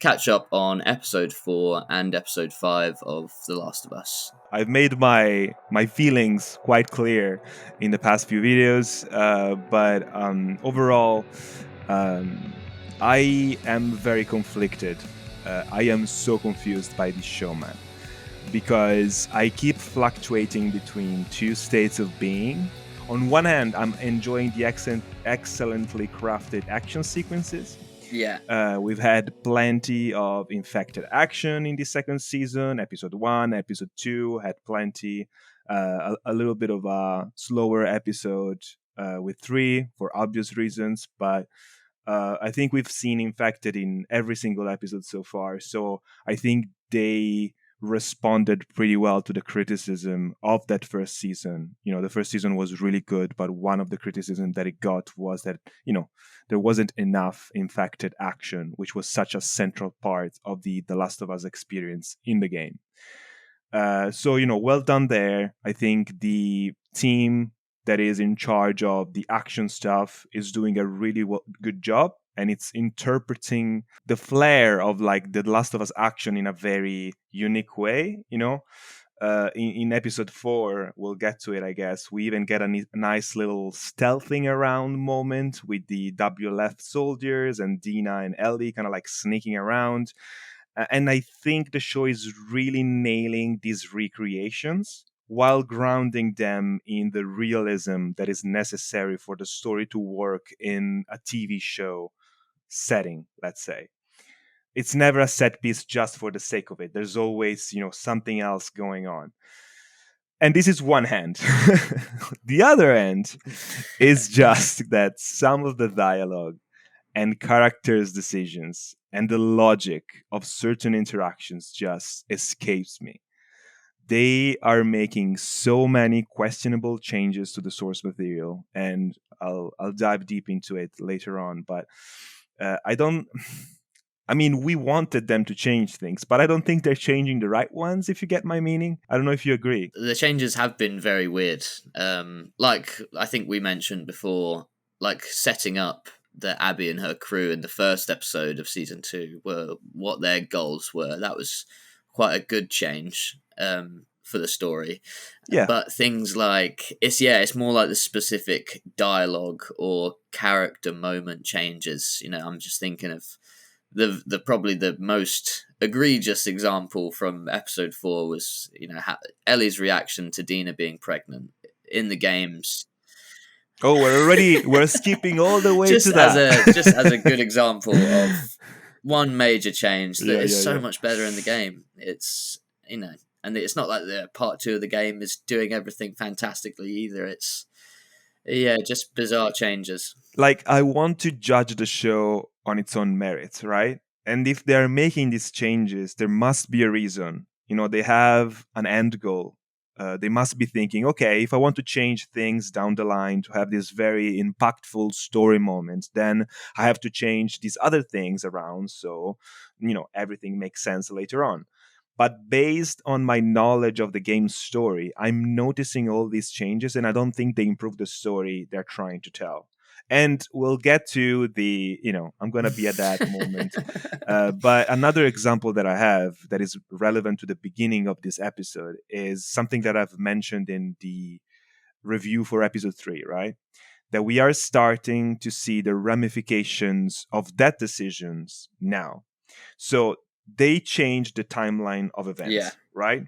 catch up on episode 4 and episode 5 of The Last of Us. I've made my feelings quite clear in the past few videos, but overall, I am very conflicted. I am so confused by this show, man, because I keep fluctuating between two states of being. On one hand, I'm enjoying the excellently crafted action sequences. Yeah. We've had plenty of infected action in the second season. Episode 1, episode 2 had plenty. A little bit of a slower episode with 3 for obvious reasons, but I think we've seen infected in every single episode so far. So I think they responded pretty well to the criticism of that first season. The first season was really good, but one of the criticisms that it got was that, there wasn't enough infected action, which was such a central part of the Last of Us experience in the game. So, well done there. I think the team that is in charge of the action stuff is doing a really good job, and it's interpreting the flair of like the Last of Us action in a very unique way. In episode 4, we'll get to it, I guess. We even get a nice little stealthing around moment with the WLF soldiers and Dina and Ellie kind of like sneaking around. And I think the show is really nailing these recreations while grounding them in the realism that is necessary for the story to work in a TV show setting, let's say. It's never a set piece just for the sake of it. There's always, something else going on. And this is one hand. The other end is just that some of the dialogue and characters' decisions and the logic of certain interactions just escapes me. They are making so many questionable changes to the source material, and I'll dive deep into it later on. But I don't. I mean, we wanted them to change things, but I don't think they're changing the right ones, if you get my meaning. I don't know if you agree. The changes have been very weird. Like I think we mentioned before, like setting up that Abby and her crew in the first episode of season 2 were what their goals were. That was quite a good change for the story. Yeah. But things like it's more like the specific dialogue or character moment changes. I'm just thinking of the probably the most egregious example from episode 4 was Ellie's reaction to Dina being pregnant in the games. Oh, we're skipping all the way to that. Just as a good example of one major change that is so much better in the game. It's and it's not like the part 2 of the game is doing everything fantastically either. It's just bizarre changes. Like, I want to judge the show on its own merits, right? And if they are making these changes, there must be a reason. They have an end goal. They must be thinking, okay, if I want to change things down the line to have this very impactful story moment, then I have to change these other things around so, everything makes sense later on. But based on my knowledge of the game's story, I'm noticing all these changes, and I don't think they improve the story they're trying to tell. And we'll get to the, I'm going to be at that moment. But another example that I have that is relevant to the beginning of this episode is something that I've mentioned in the review for episode 3, right? That we are starting to see the ramifications of that decisions now. So they changed the timeline of events, right?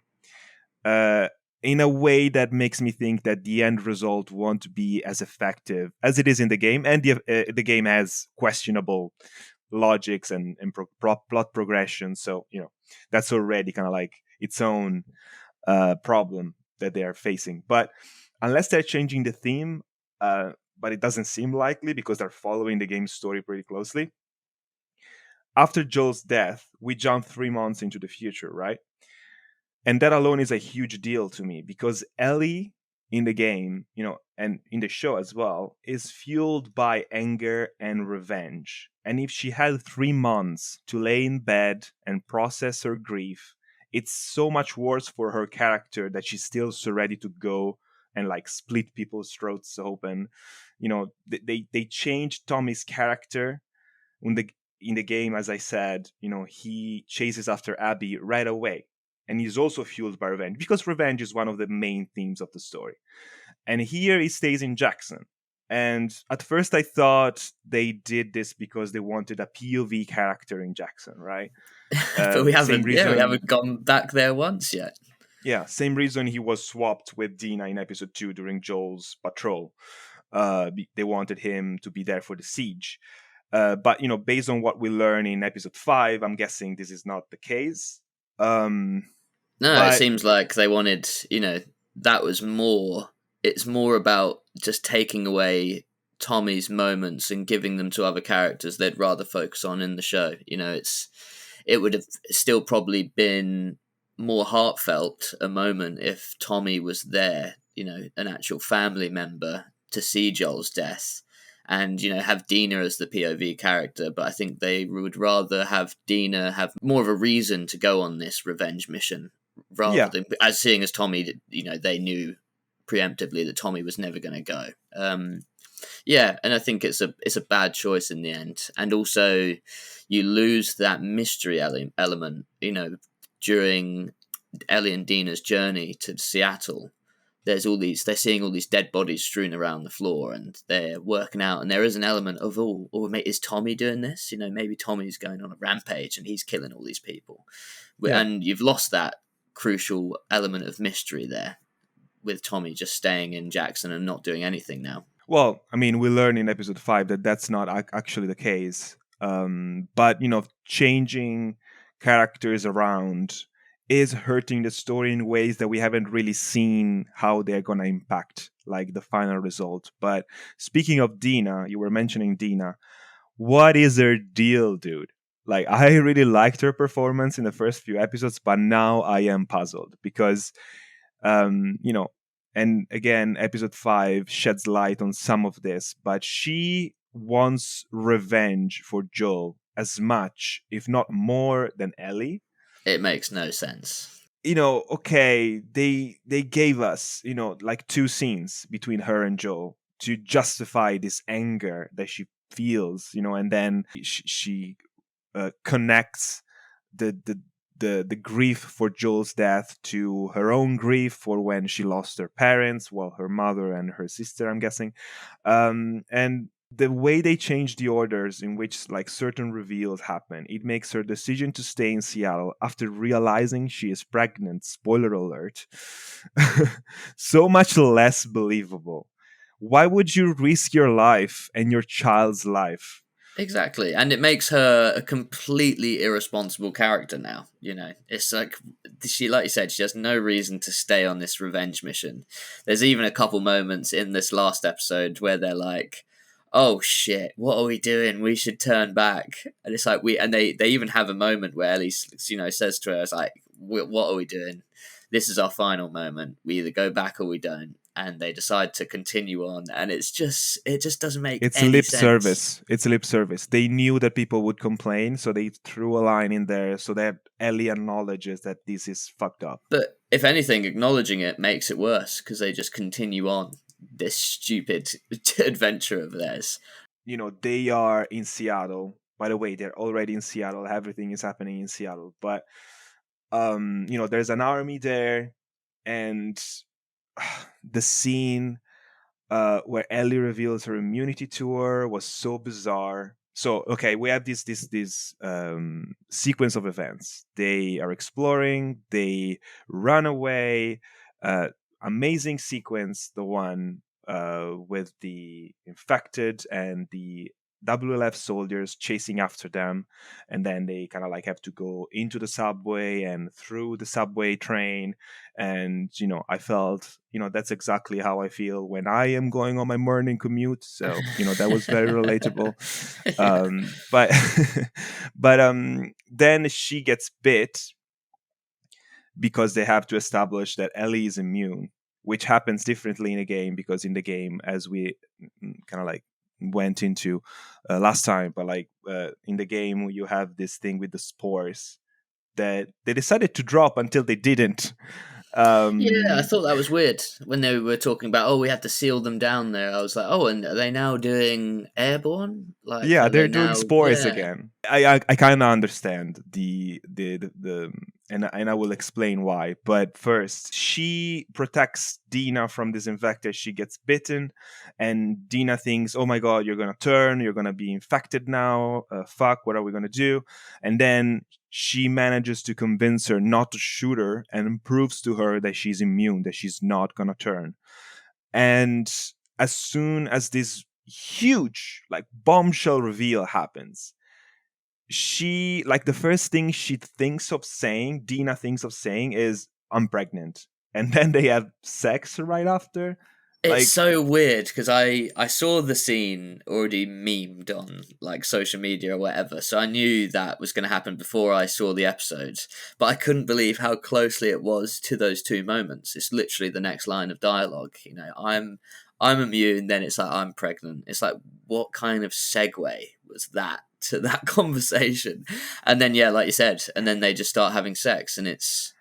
In a way that makes me think that the end result won't be as effective as it is in the game, and the game has questionable logics and plot progression. So that's already kind of like its own problem that they are facing. But unless they're changing the theme, but it doesn't seem likely because they're following the game's story pretty closely. After Joel's death, we jump 3 months into the future, right? And that alone is a huge deal to me because Ellie in the game, and in the show as well, is fueled by anger and revenge. And if she had 3 months to lay in bed and process her grief, it's so much worse for her character that she's still so ready to go and like split people's throats open. They changed Tommy's character in the game, as I said, he chases after Abby right away. And he's also fueled by revenge, because revenge is one of the main themes of the story. And here he stays in Jackson. And at first I thought they did this because they wanted a POV character in Jackson, right? But we Same haven't, yeah, we reason. haven't gone back there once yet. Yeah, same reason he was swapped with Dina in episode 2 during Joel's patrol. They wanted him to be there for the siege. But based on what we learn in episode 5, I'm guessing this is not the case. No, it But seems like they wanted, that was more. It's more about just taking away Tommy's moments and giving them to other characters they'd rather focus on in the show. It would have still probably been more heartfelt a moment if Tommy was there, an actual family member to see Joel's death, and have Dina as the POV character. But I think they would rather have Dina have more of a reason to go on this revenge mission, rather yeah, than seeing as Tommy, they knew preemptively that Tommy was never going to go. Yeah, and I think it's a bad choice in the end, and also you lose that mystery element. During Ellie and Dina's journey to Seattle, they're seeing all these dead bodies strewn around the floor, and they're working out, and there is an element of, is Tommy doing this? Maybe Tommy's going on a rampage and he's killing all these people, yeah. and you've lost that crucial element of mystery there, with Tommy just staying in Jackson and not doing anything now. Well, I mean, we learn in episode 5 that that's not actually the case. But changing characters around is hurting the story in ways that we haven't really seen how they're gonna impact like the final result. But speaking of Dina, you were mentioning Dina. What is her deal, dude? Like, I really liked her performance in the first few episodes, but now I am puzzled because um you know and again, episode 5 sheds light on some of this, but she wants revenge for Joel as much, if not more, than Ellie. It makes no sense. Okay, they gave us, like 2 scenes between her and Joel to justify this anger that she feels, and then she connects the grief for Joel's death to her own grief for when she lost her parents, well, her mother and her sister, I'm guessing. And the way they change the orders in which like certain reveals happen, it makes her decision to stay in Seattle after realizing she is pregnant, spoiler alert, so much less believable. Why would you risk your life and your child's life? Exactly, and it makes her a completely irresponsible character now. It's like like you said, she has no reason to stay on this revenge mission. There's even a couple moments in this last episode where they're like, "Oh shit, what are we doing? We should turn back." And it's like they even have a moment where Ellie, says to her, "It's like, what are we doing? This is our final moment. We either go back or we don't." And they decide to continue on, and it just doesn't make It's any lip sense. service. It's lip service. They knew that people would complain, so they threw a line in there so that Ellie acknowledges that this is fucked up. But if anything, acknowledging it makes it worse because they just continue on this stupid adventure of theirs. They are in Seattle. By the way, they're already in Seattle. Everything is happening in Seattle. But there's an army there, and the scene where Ellie reveals her immunity to her was so bizarre. So okay, we have this sequence of events. They are exploring. They run away. Amazing sequence. The one with the infected and the WLF soldiers chasing after them, and then they kind of like have to go into the subway and through the subway train. And I felt, that's exactly how I feel when I am going on my morning commute. So that was very relatable. But then she gets bit because they have to establish that Ellie is immune, which happens differently in the game, because in the game, as we kind of like went into last time, but like in the game you have this thing with the spores that they decided to drop until they didn't. Yeah, I um, thought that was weird when they were talking about, oh, we had to seal them down there. I was like, oh, and are they now doing airborne? Like, Yeah, are they they're doing now? spores Yeah, again. I kind of understand the and I will explain why. But first, she protects Dina from this infected. She gets bitten, and Dina thinks, "Oh my God, you're gonna turn. You're gonna be infected now. Fuck, what are we gonna do?" And then she manages to convince her not to shoot her, and proves to her that she's immune, that she's not gonna turn. And as soon as this huge like bombshell reveal happens, she like the first thing she thinks of saying, Dina thinks of saying, is I'm pregnant. And then they have sex right after. it's Like, so weird because I saw the scene already memed on like social media or whatever, so I knew that was going to happen before I saw the episodes. But I couldn't believe how closely it was to those two moments. It's literally the next line of dialogue. You know, I'm immune. Then it's like I'm pregnant. It's like what kind of segue was that to that conversation? And then yeah, like you said, and then they just start having sex, and it's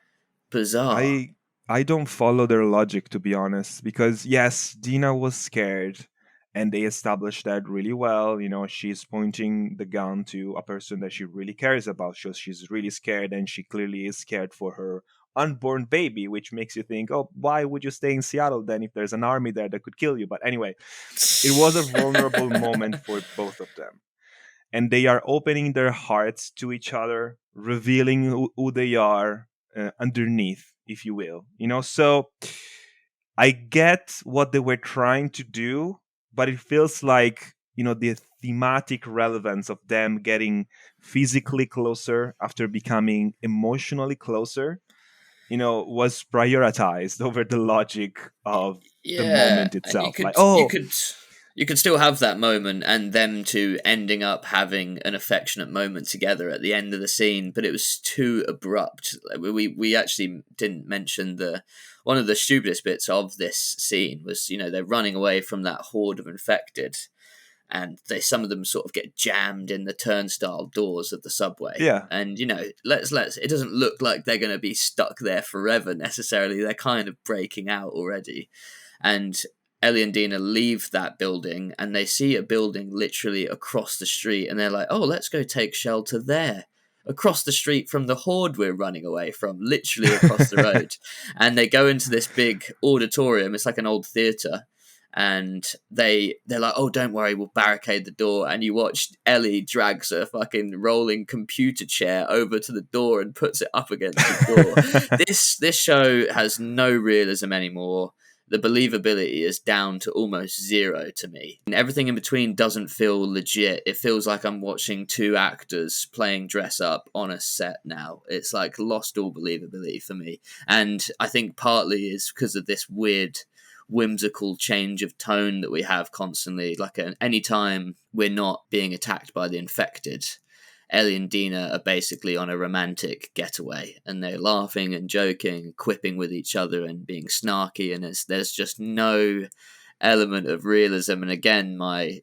bizarre. I I don't follow their logic, to be honest, because yes, Dina was scared, and they established that really well. You know, she's pointing the gun to a person that she really cares about. So she's really scared, and she clearly is scared for her unborn baby, which makes you think, oh, why would you stay in Seattle then if there's an army there that could kill you? But anyway, it was a vulnerable moment for both of them, and they are opening their hearts to each other, revealing who they are underneath, if you will. You know, so I get what they were trying to do, but it feels like, you know, the thematic relevance of them getting physically closer after becoming emotionally closer, you know, was prioritized over the logic of the Yeah, moment and itself. Like, oh, you could still have that moment and them two ending up having an affectionate moment together at the end of the scene, but it was too abrupt. Like, we actually didn't mention the one of the stupidest bits of this scene was, you know, they're running away from that horde of infected, and they some of them sort of get jammed in the turnstile doors of the subway. yeah, And you know, let's it doesn't look like they're going to be stuck there forever necessarily. They're kind of breaking out already, and Ellie and Dina leave that building and they see a building literally across the street, and they're like, "Oh, let's go take shelter there." Across the street from the horde we're running away from, literally across the road. And they go into this big auditorium. It's like an old theater, and they're like, "Oh, don't worry, we'll barricade the door." And you watch Ellie drags a fucking rolling computer chair over to the door and puts it up against the door. This show has no realism anymore. The believability is down to almost zero to me, and everything in between doesn't feel legit. It feels like I'm watching two actors playing dress up on a set now. It's like lost all believability for me, and I think partly is because of this weird whimsical change of tone that we have constantly. Like any time we're not being attacked by the infected, Ellie and Dina are basically on a romantic getaway, and they're laughing and joking, quipping with each other, and being snarky. And there's just no element of realism. And again, my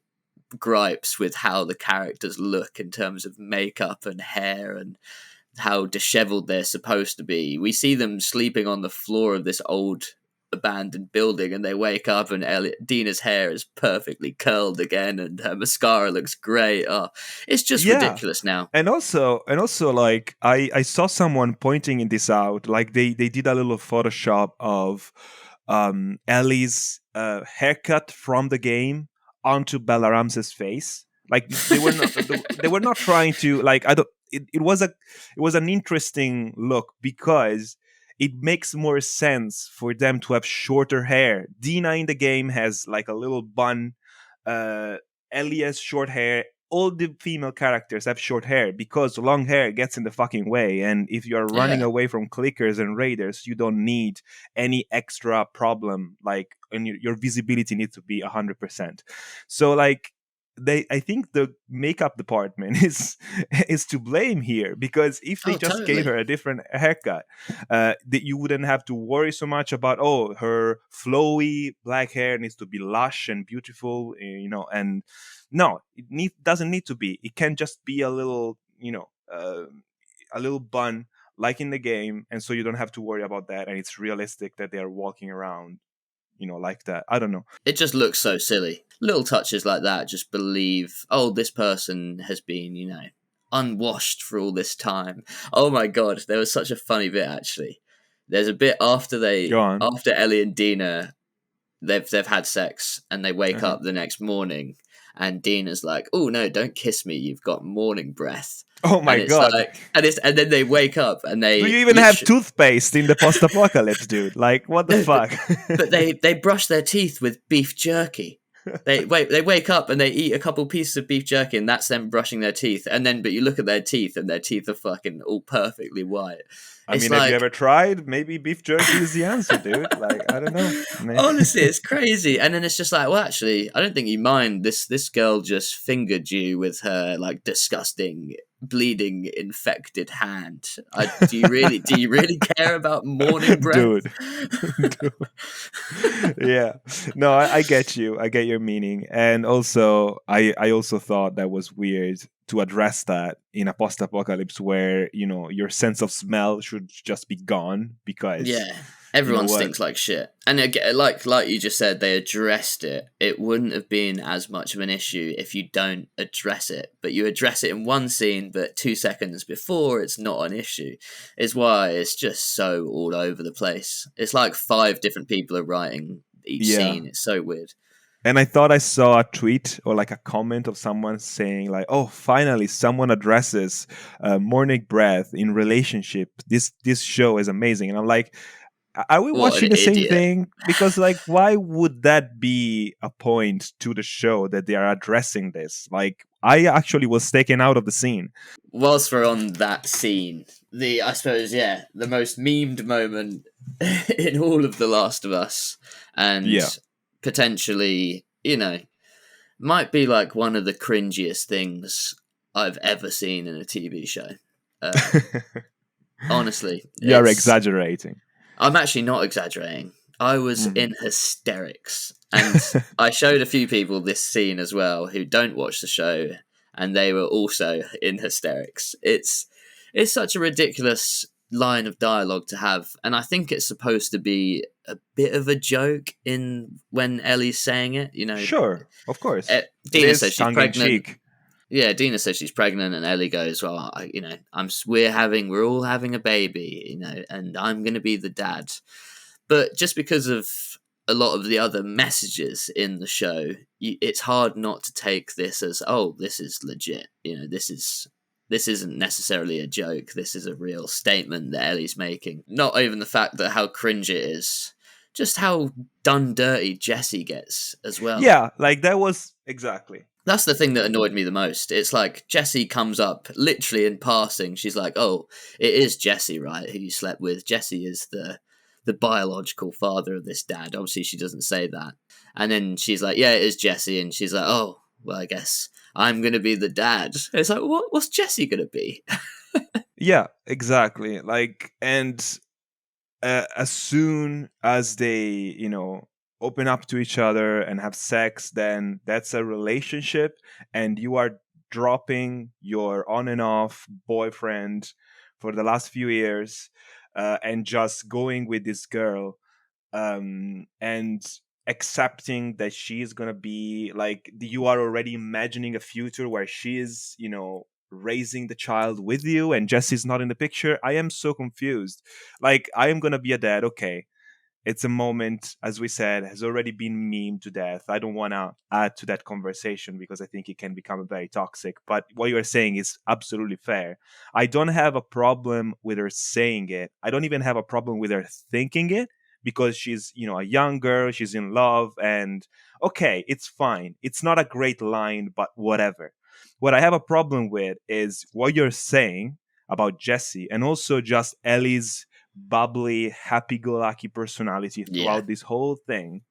gripes with how the characters look in terms of makeup and hair and how disheveled they're supposed to be. We see them sleeping on the floor of this old abandoned building, and they wake up and Dina's hair is perfectly curled again and her mascara looks great. Oh, it's just yeah. ridiculous now. And also like I saw someone pointing in this out, like they did a little photoshop of Ellie's haircut from the game onto Balaram's face. Like they were not trying to, like, I don't it was an interesting look because it makes more sense for them to have shorter hair. Dina in the game has like a little bun, uh Ellie has short hair. All the female characters have short hair because long hair gets in the fucking way. And if you're running Yeah. away from clickers and raiders, you don't need any extra problem. Like, and your visibility needs to be 100%. So, like, I think the makeup department is to blame here, because if they Oh, just gave totally. her a different haircut, that you wouldn't have to worry so much about, oh, her flowy black hair needs to be lush and beautiful, you know. And no, doesn't need to be. It can just be a little, you know, a little bun like in the game, and so you don't have to worry about that, and it's realistic that they are walking around, like that. I don't know. It just looks so silly. Little touches like that just believe, oh, this person has been, unwashed for all this time. Oh my god, there was such a funny bit actually. There's a bit Go on. after Ellie and Dina they've had sex and they wake Uh-huh. up the next morning and Dina's like, oh no, don't kiss me, you've got morning breath. Oh my And it's god. like and then they wake up and Do they you even have toothpaste in the post-apocalypse, dude? Like, what the no, fuck? but they brush their teeth with beef jerky. They wake up and they eat a couple pieces of beef jerky, and that's them brushing their teeth. And then, but you look at their teeth, and their teeth are fucking all perfectly white. I mean, have you ever tried? Maybe beef jerky is the answer, dude. Like, I don't know. Honestly, it's crazy. And then it's just like, well, actually, I don't think you mind. This girl just fingered you with her like disgusting, bleeding, infected hand. Do you really care about morning breath, dude? Dude. Yeah, no, I get you. I get your meaning, and also I also thought that was weird to address that in a post-apocalypse where your sense of smell should just be gone because Yeah, everyone what? stinks like shit. And again, like you just said, they addressed it. It wouldn't have been as much of an issue if you don't address it. But you address it in one scene, but 2 seconds before, it's not an issue. Is why it's just so all over the place. It's like 5 different people are writing each scene. It's so weird. And I thought I saw a tweet or like a comment of someone saying like, "Oh, finally, someone addresses morning breath in relationship. This show is amazing." And I'm like, are we What watching an the same idiot. thing? Because like, why would that be a point to the show that they are addressing this? Like, I actually was taken out of the scene. Whilst we're on that scene, I suppose, the most memed moment in all of The Last of Us, and Yeah. potentially, might be like one of the cringiest things I've ever seen in a TV show. Honestly, You're exaggerating. I'm actually not exaggerating. I was in hysterics, and I showed a few people this scene as well who don't watch the show, and they were also in hysterics. It's such a ridiculous line of dialogue to have, and I think it's supposed to be a bit of a joke in when Ellie's saying it. Sure, of course. Dina says she's pregnant. Cheek. Yeah, Dina says she's pregnant, and Ellie goes, "Well, we're all having a baby, and I'm going to be the dad." But just because of a lot of the other messages in the show, it's hard not to take this as, oh, this is legit. This isn't necessarily a joke. This is a real statement that Ellie's making. Not even the fact that how cringe it is, just how done dirty Jesse gets as well. Yeah, like that was exactly. That's the thing that annoyed me the most. It's like Jesse comes up literally in passing. She's like, "Oh, it is Jesse, right? Who you slept with? Jesse is the biological father of this dad." Obviously, she doesn't say that. And then she's like, "Yeah, it is Jesse." And she's like, "Oh, well, I guess I'm gonna be the dad." And it's like, what's Jesse gonna be? Yeah, exactly. Like, and as soon as they, open up to each other and have sex, then that's a relationship, and you are dropping your on and off boyfriend for the last few years and just going with this girl and accepting that she's gonna be like, you are already imagining a future where she is raising the child with you and Jesse's not in the picture. I am so confused. Like, I am gonna be a dad, okay, it's a moment, as we said, has already been memed to death. I don't want to add to that conversation because I think it can become very toxic. But what you're saying is absolutely fair. I don't have a problem with her saying it. I don't even have a problem with her thinking it because she's, a young girl, she's in love, and okay, it's fine. It's not a great line, but whatever. What I have a problem with is what you're saying about Jesse and also just Ellie's bubbly, happy-go-lucky personality throughout this whole thing,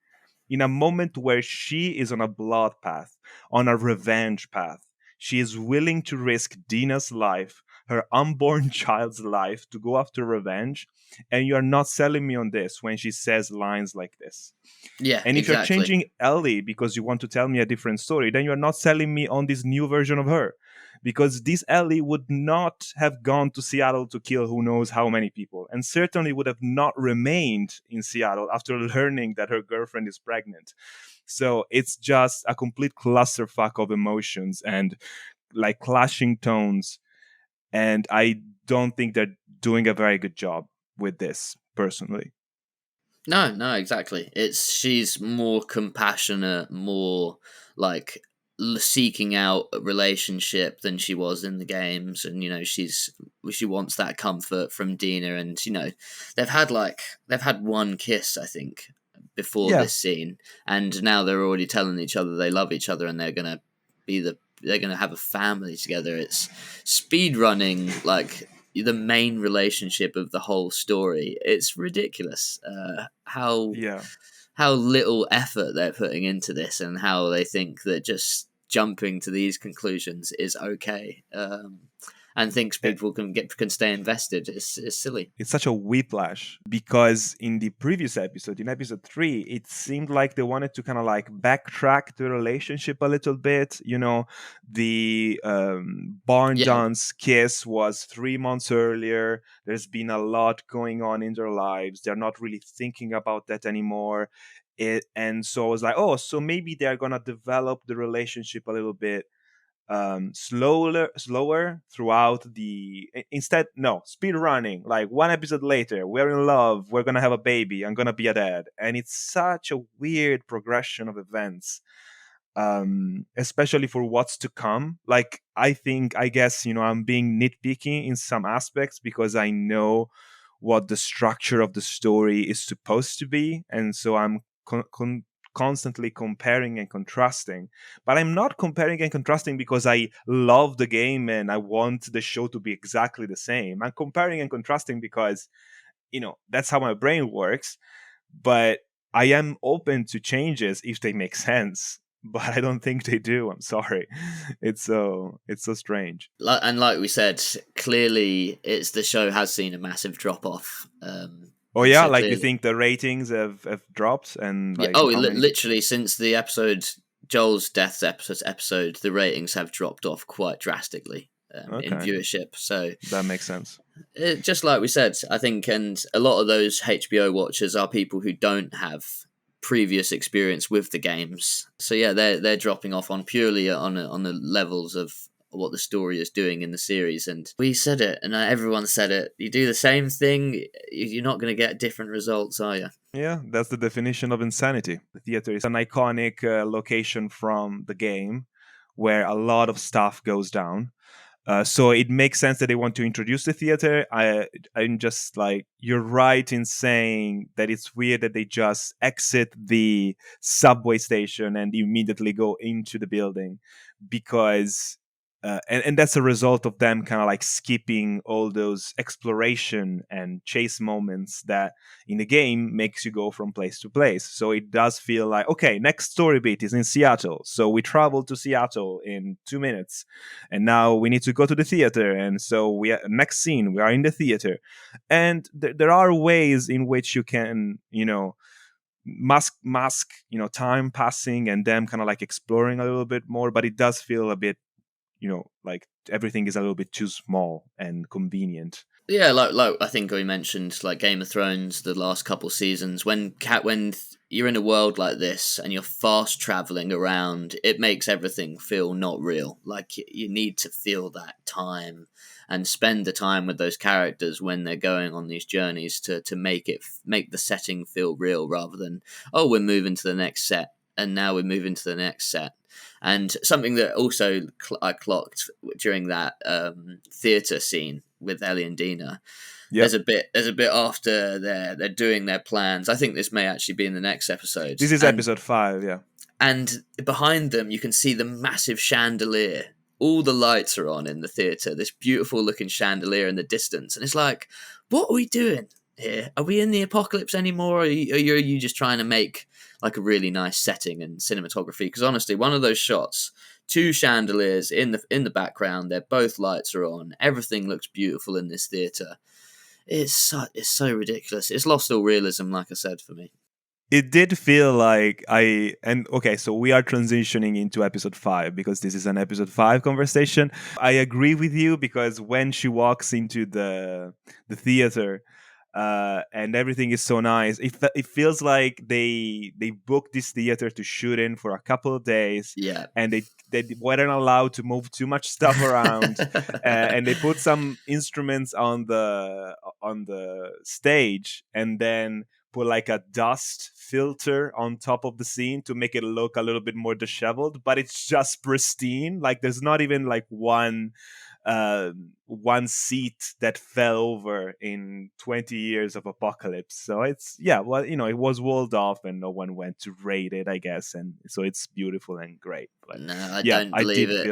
in a moment where she is on a blood path, on a revenge path. She is willing to risk Dina's life, her unborn child's life, to go after revenge, and you're not selling me on this when she says lines like this. Yeah, and if exactly. you're changing Ellie because you want to tell me a different story, then you're not selling me on this new version of her. because this Ellie would not have gone to Seattle to kill who knows how many people, and certainly would have not remained in Seattle after learning that her girlfriend is pregnant. So it's just a complete clusterfuck of emotions and like clashing tones. And I don't think they're doing a very good job with this, personally. No, exactly. She's more compassionate, more like seeking out a relationship than she was in the games, and she wants that comfort from Dina, and they've had one kiss, I think, before Yeah. this scene, and now they're already telling each other they love each other and they're gonna have a family together. It's speed running like the main relationship of the whole story. It's ridiculous Yeah. how little effort they're putting into this, and how they think that just jumping to these conclusions is okay, and thinks people can stay invested. It's silly. It's such a whiplash because in the previous episode, in episode 3, it seemed like they wanted to kind of like backtrack the relationship a little bit. The barn Yeah, dance kiss was 3 months earlier. There's been a lot going on in their lives. They're not really thinking about that anymore. And so I was like, oh, so maybe they're gonna develop the relationship a little bit slower throughout instead, no, speed running, like one episode later, we're in love, we're gonna have a baby, I'm gonna be a dad. And it's such a weird progression of events, especially for what's to come. Like, I guess, I'm being nitpicky in some aspects because I know what the structure of the story is supposed to be, and so I'm constantly comparing and contrasting. But I'm not comparing and contrasting because I love the game and I want the show to be exactly the same. I'm comparing and contrasting because, that's how my brain works. But I am open to changes if they make sense. But I don't think they do. I'm sorry. It's so strange. like we said, clearly the show has seen a massive drop off, Oh and yeah, so like you clearly, think the ratings have dropped, and yeah. like Oh, how many? literally since the episode Joel's death episode, the ratings have dropped off quite drastically, in Okay, viewership. So that makes sense. just like we said, I think, and a lot of those HBO watchers are people who don't have previous experience with the games. So yeah, they're dropping off on purely on the levels of what the story is doing in the series. And we said it, and everyone said it. You do the same thing, you're not going to get different results, are you? Yeah, that's the definition of insanity. The theater is an iconic location from the game where a lot of stuff goes down. So it makes sense that they want to introduce the theater. I'm just like, you're right in saying that it's weird that they just exit the subway station and immediately go into the building, because and that's a result of them kind of like skipping all those exploration and chase moments that in the game makes you go from place to place. So it does feel like, okay, next story beat is in Seattle, so we travel to Seattle in 2 minutes, and now we need to go to the theater, and so next scene we are in the theater. And there are ways in which you can, mask time passing and them kind of like exploring a little bit more, but it does feel a bit, like everything is a little bit too small and convenient. Yeah, like I think we mentioned, like Game of Thrones, the last couple seasons, when you're in a world like this and you're fast traveling around, it makes everything feel not real. Like you need to feel that time and spend the time with those characters when they're going on these journeys to make the setting feel real, rather than, oh, we're moving to the next set and now we're moving to the next set. And something that also I clocked during that theater scene with Ellie and Dina. Yep. There's a bit after they're doing their plans. I think this may actually be in the next episode. This is episode 5, yeah. And behind them you can see the massive chandelier. All the lights are on in the theater. This beautiful looking chandelier in the distance, and it's like, what are we doing here? Are we in the apocalypse anymore? Or are you just trying to make like a really nice setting and cinematography? Because honestly, one of those shots, two chandeliers in the background, they're both lights are on. Everything looks beautiful in this theater. It's so ridiculous. It's lost all realism, like I said, for me. it did feel like so we are transitioning into episode 5 because this is an episode 5 conversation. I agree with you because when she walks into the theater, and everything is so nice, it feels like they booked this theater to shoot in for a couple of days, Yeah. and they weren't allowed to move too much stuff around, and they put some instruments on the stage, and then put like a dust filter on top of the scene to make it look a little bit more disheveled, but it's just pristine. Like there's not even like one seat that fell over in 20 years of apocalypse. So it's, yeah, well, it was walled off and no one went to raid it, I guess, and so it's beautiful and great. But No, I yeah, don't believe it.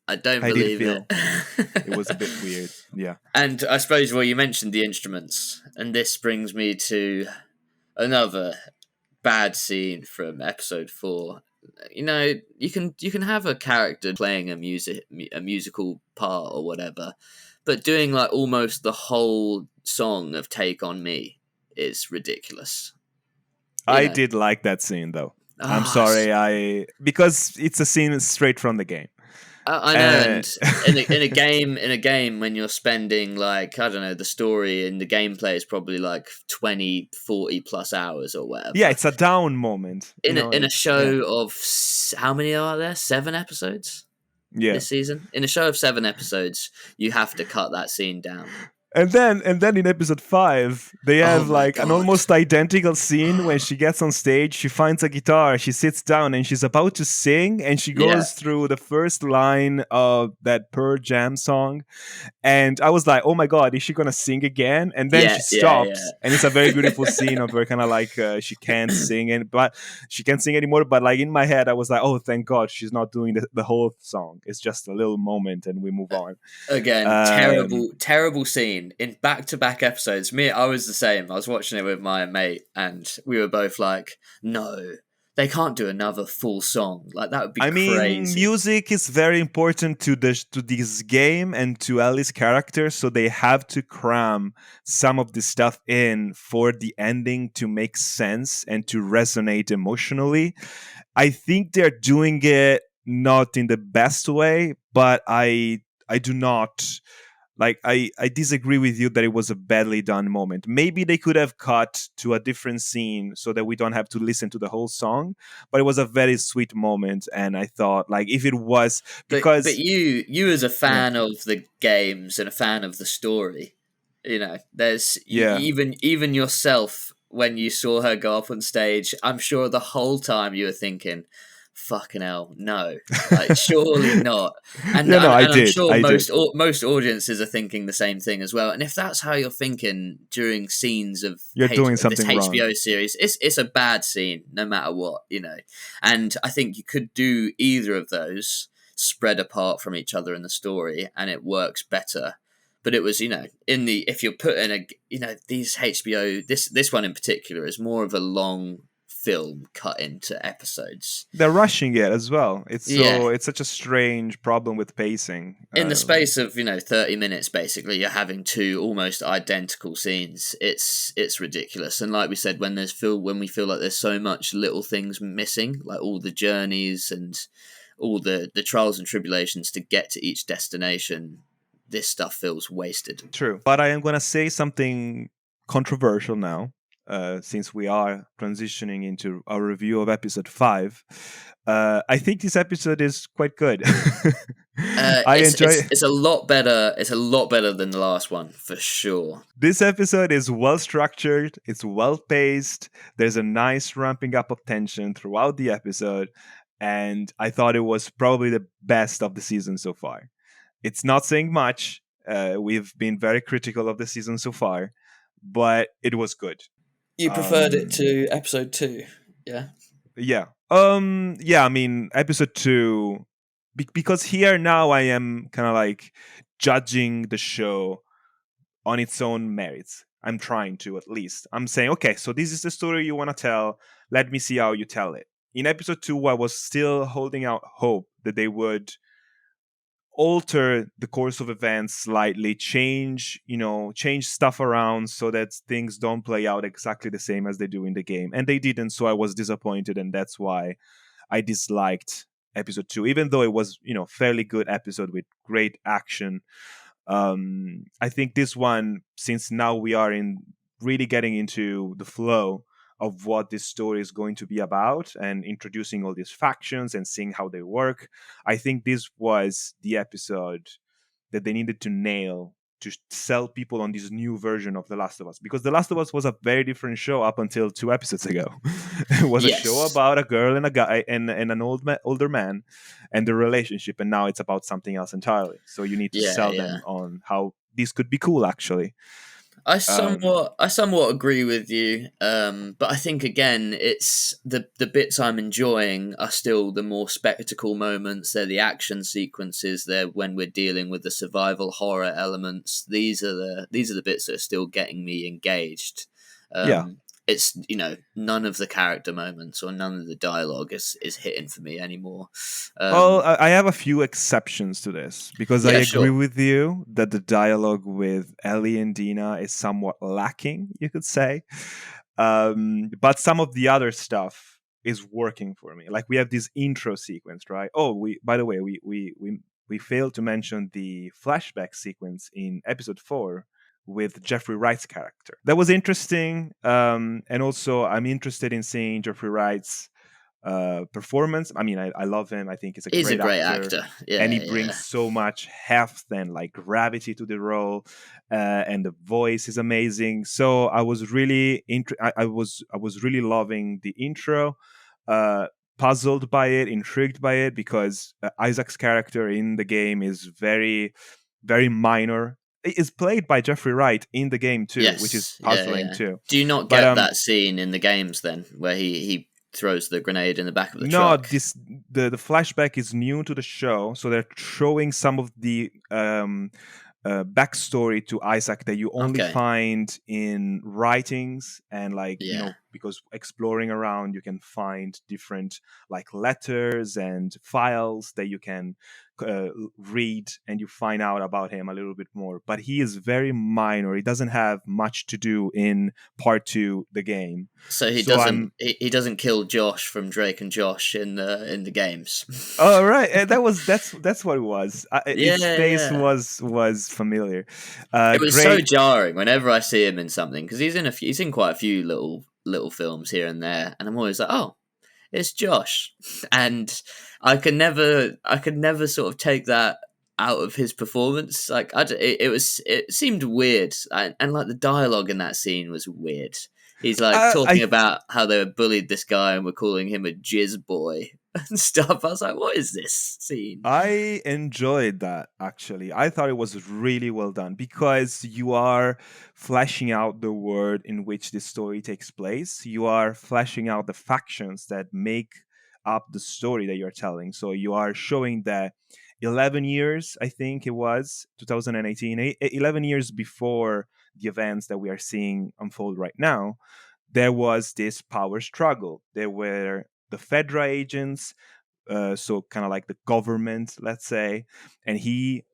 I don't I did believe it. feel it was a bit weird. Yeah. And I suppose, well, you mentioned the instruments, and this brings me to another bad scene from episode 4. You can have a character playing a musical part or whatever, but doing like almost the whole song of "Take on Me" is ridiculous. I did like that scene though. I'm Ah, sorry, because it's a scene straight from the game. I know, Uh, and in a game when you're spending like, I don't know, the story and the gameplay is probably like 20, 40 plus hours or yeah, whatever. it's a down moment. In a It's yeah, show of how many are there? 7 episodes yeah. this season. In a show of 7 episodes, you have to cut that scene down. And then in episode 5, they Oh have my like an god! almost identical scene when she gets on stage, she finds a guitar, she sits down and she's about to sing, and she Yeah, goes through the first line of that Pearl Jam song. And I was like, oh my god, is she gonna sing again? And then yeah, she yeah, yeah. stops, and it's a very beautiful scene of her kind of like she can't sing, but she can't sing anymore. But like in my head, I was like, oh, thank God she's not doing the whole song. It's just a little moment, and we move on. Again, Um, terrible scene in back to back episodes. I was the same. I was watching it with my mate, and we were both like, "No, they can't do another full song. Like that would be I mean, crazy." music is very important to this game and to Ellie's character, so they have to cram some of this stuff in for the ending to make sense and to resonate emotionally. I think they're doing it not in the best way, but I do not like I disagree with you that it was a badly done moment. Maybe they could have cut to a different scene so that we don't have to listen to the whole song, but it was a very sweet moment, and I thought like if it was But because you as a yeah, fan of the games and a fan of the story, there's yeah. even yourself when you saw her go up on stage. I'm sure the whole time you were thinking, "Fucking hell, no! Like surely not." And Yeah, no, and, I and I'm did. sure I did. most audiences are thinking the same thing as well. And if that's how you're thinking during scenes of You're doing This something wrong. HBO series, it's a bad scene no matter what. And I think you could do either of those spread apart from each other in the story, and it works better. But it was, in the if you're putting these HBO, this one in particular is more of a long film cut into episodes. They're rushing it as well. Yeah, It's such a strange problem with pacing. in the space of 30 minutes, basically, you're having two almost identical scenes. It's ridiculous. And like we said, when we feel like there's so much little things missing, like all the journeys and all the trials and tribulations to get to each destination, this stuff feels wasted. True. But I am going to say something controversial now, since we are transitioning into our review of episode 5. I think this episode is quite good. I enjoy It's a lot better. It's a lot better than the last one for sure. this episode is well structured, it's well paced, there's a nice ramping up of tension throughout the episode, and I thought it was probably the best of the season so far. It's not saying much. We've been very critical of the season so far, but it was good. You preferred it Um, to episode 2, yeah? yeah. Yeah, I mean, episode 2 because here now I am kind of like judging the show on its own merits. I'm trying to, at least. I'm saying, okay, so this is the story you want to tell. Let me see how you tell it. In episode 2, I was still holding out hope that they would alter the course of events slightly, change stuff around so that things don't play out exactly the same as they do in the game, and they didn't. So I was disappointed, and that's why I disliked episode 2, even though it was fairly good episode with great action. I think this one, since now we are in really getting into the flow of what this story is going to be about and introducing all these factions and seeing how they work, I think this was the episode that they needed to nail to sell people on this new version of The Last of Us, because The Last of Us was a very different show up until 2 episodes ago. It was a show Yes. about a girl and a guy and an older man and the relationship, and now it's about something else entirely. So you need to Yeah, sell yeah. them on how this could be cool, actually. Um, I somewhat agree with you, but I think again, it's the bits I'm enjoying are still the more spectacle moments. They're the action sequences. They're when we're dealing with the survival horror elements. These are the bits that are still getting me engaged. yeah. It's none of the character moments or none of the dialogue is hitting for me anymore. Well, Um, I have a few exceptions to this because I yeah, agree sure. with you that the dialogue with Ellie and Dina is somewhat lacking, you could say. But some of the other stuff is working for me. Like we have this intro sequence, right? Oh, we by the way, we failed to mention the flashback sequence in episode 4 with Jeffrey Wright's character. That was interesting, and also I'm interested in seeing Jeffrey Wright's performance. I mean, I love him. I think he's a He's a great great actor, actor. and he Yeah, yeah. brings so much heft and like gravity to the role, and the voice is amazing. So I was really I was really loving the intro. Uh, Puzzled by it, intrigued by it, because Isaac's character in the game is very, very minor. It is played by Jeffrey Wright in the game too, which is Yes, yeah, puzzling yeah. too. Do you not But get that scene in the games then, where he throws the grenade in the back of the no, truck? this the flashback is new to the show, so they're showing some of the backstory to Isaac that you only Okay, find in writings, and like yeah. because exploring around you can find different like letters and files that you can read, and you find out about him a little bit more. But he is very minor. He doesn't have much to do in part 2 the game. So So I'm he doesn't kill Josh from Drake and Josh in the games. Oh right, that's what it was. Yeah, Its face yeah. was familiar. It was so Great. jarring whenever I see him in something because he's in quite a few little films here and there, and I'm always like, oh, it's Josh, and I could never sort of take that out of his performance. Like it seemed weird, and like the dialogue in that scene was weird. He's like I talking about how they bullied this guy and were calling him a jizz boy and stuff. I was like, what is this scene? I enjoyed that actually. I thought it was really well done because you are fleshing out the world in which this story takes place. You are fleshing out the factions that make up the story that you're telling. So you are showing that 11 years, I think it was 2018, 11 years before the events that we are seeing unfold right now, there was this power struggle. There were the Fedra agents, so kind of like the government, let's say. And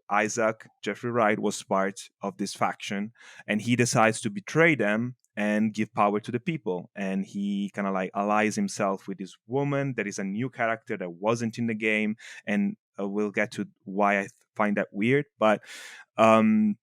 Isaac, Jeffrey Wright, was part of this faction, and he decides to betray them and give power to the people. And he kind of like allies himself with this woman that is a new character that wasn't in the game, and we'll get to why I find that weird. But um,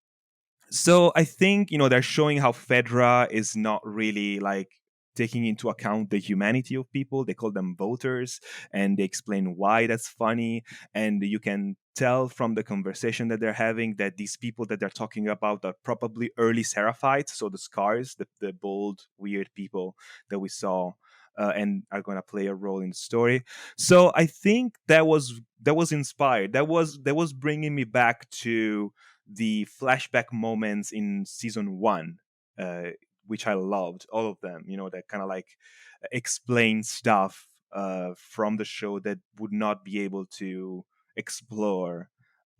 so I think they're showing how Fedra is not really like taking into account the humanity of people. They call them voters, and they explain why that's funny. And you can tell from the conversation that they're having that these people that they're talking about are probably early Seraphites, so the scars, the bold, weird people that we saw. And are going to play a role in the story. So I think that was inspired. That was bringing me back to the flashback moments in season 1, uh, which I loved, all of them. That kind of like explain stuff from the show that would not be able to explore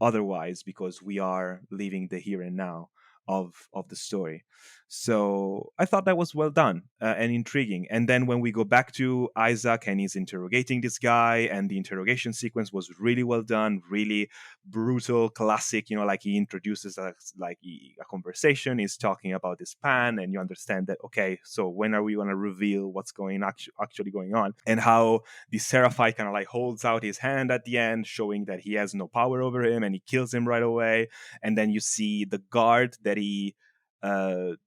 otherwise because we are living the here and now of the story. So I thought that was well done and intriguing. And then when we go back to Isaac and he's interrogating this guy, and the interrogation sequence was really well done, really brutal, classic. Like he introduces a conversation. He's talking about this pan, and you understand that okay, so when are we going to reveal what's actually going on, and how the Seraphite kind of like holds out his hand at the end, showing that he has no power over him, and he kills him right away. And then you see the guard that he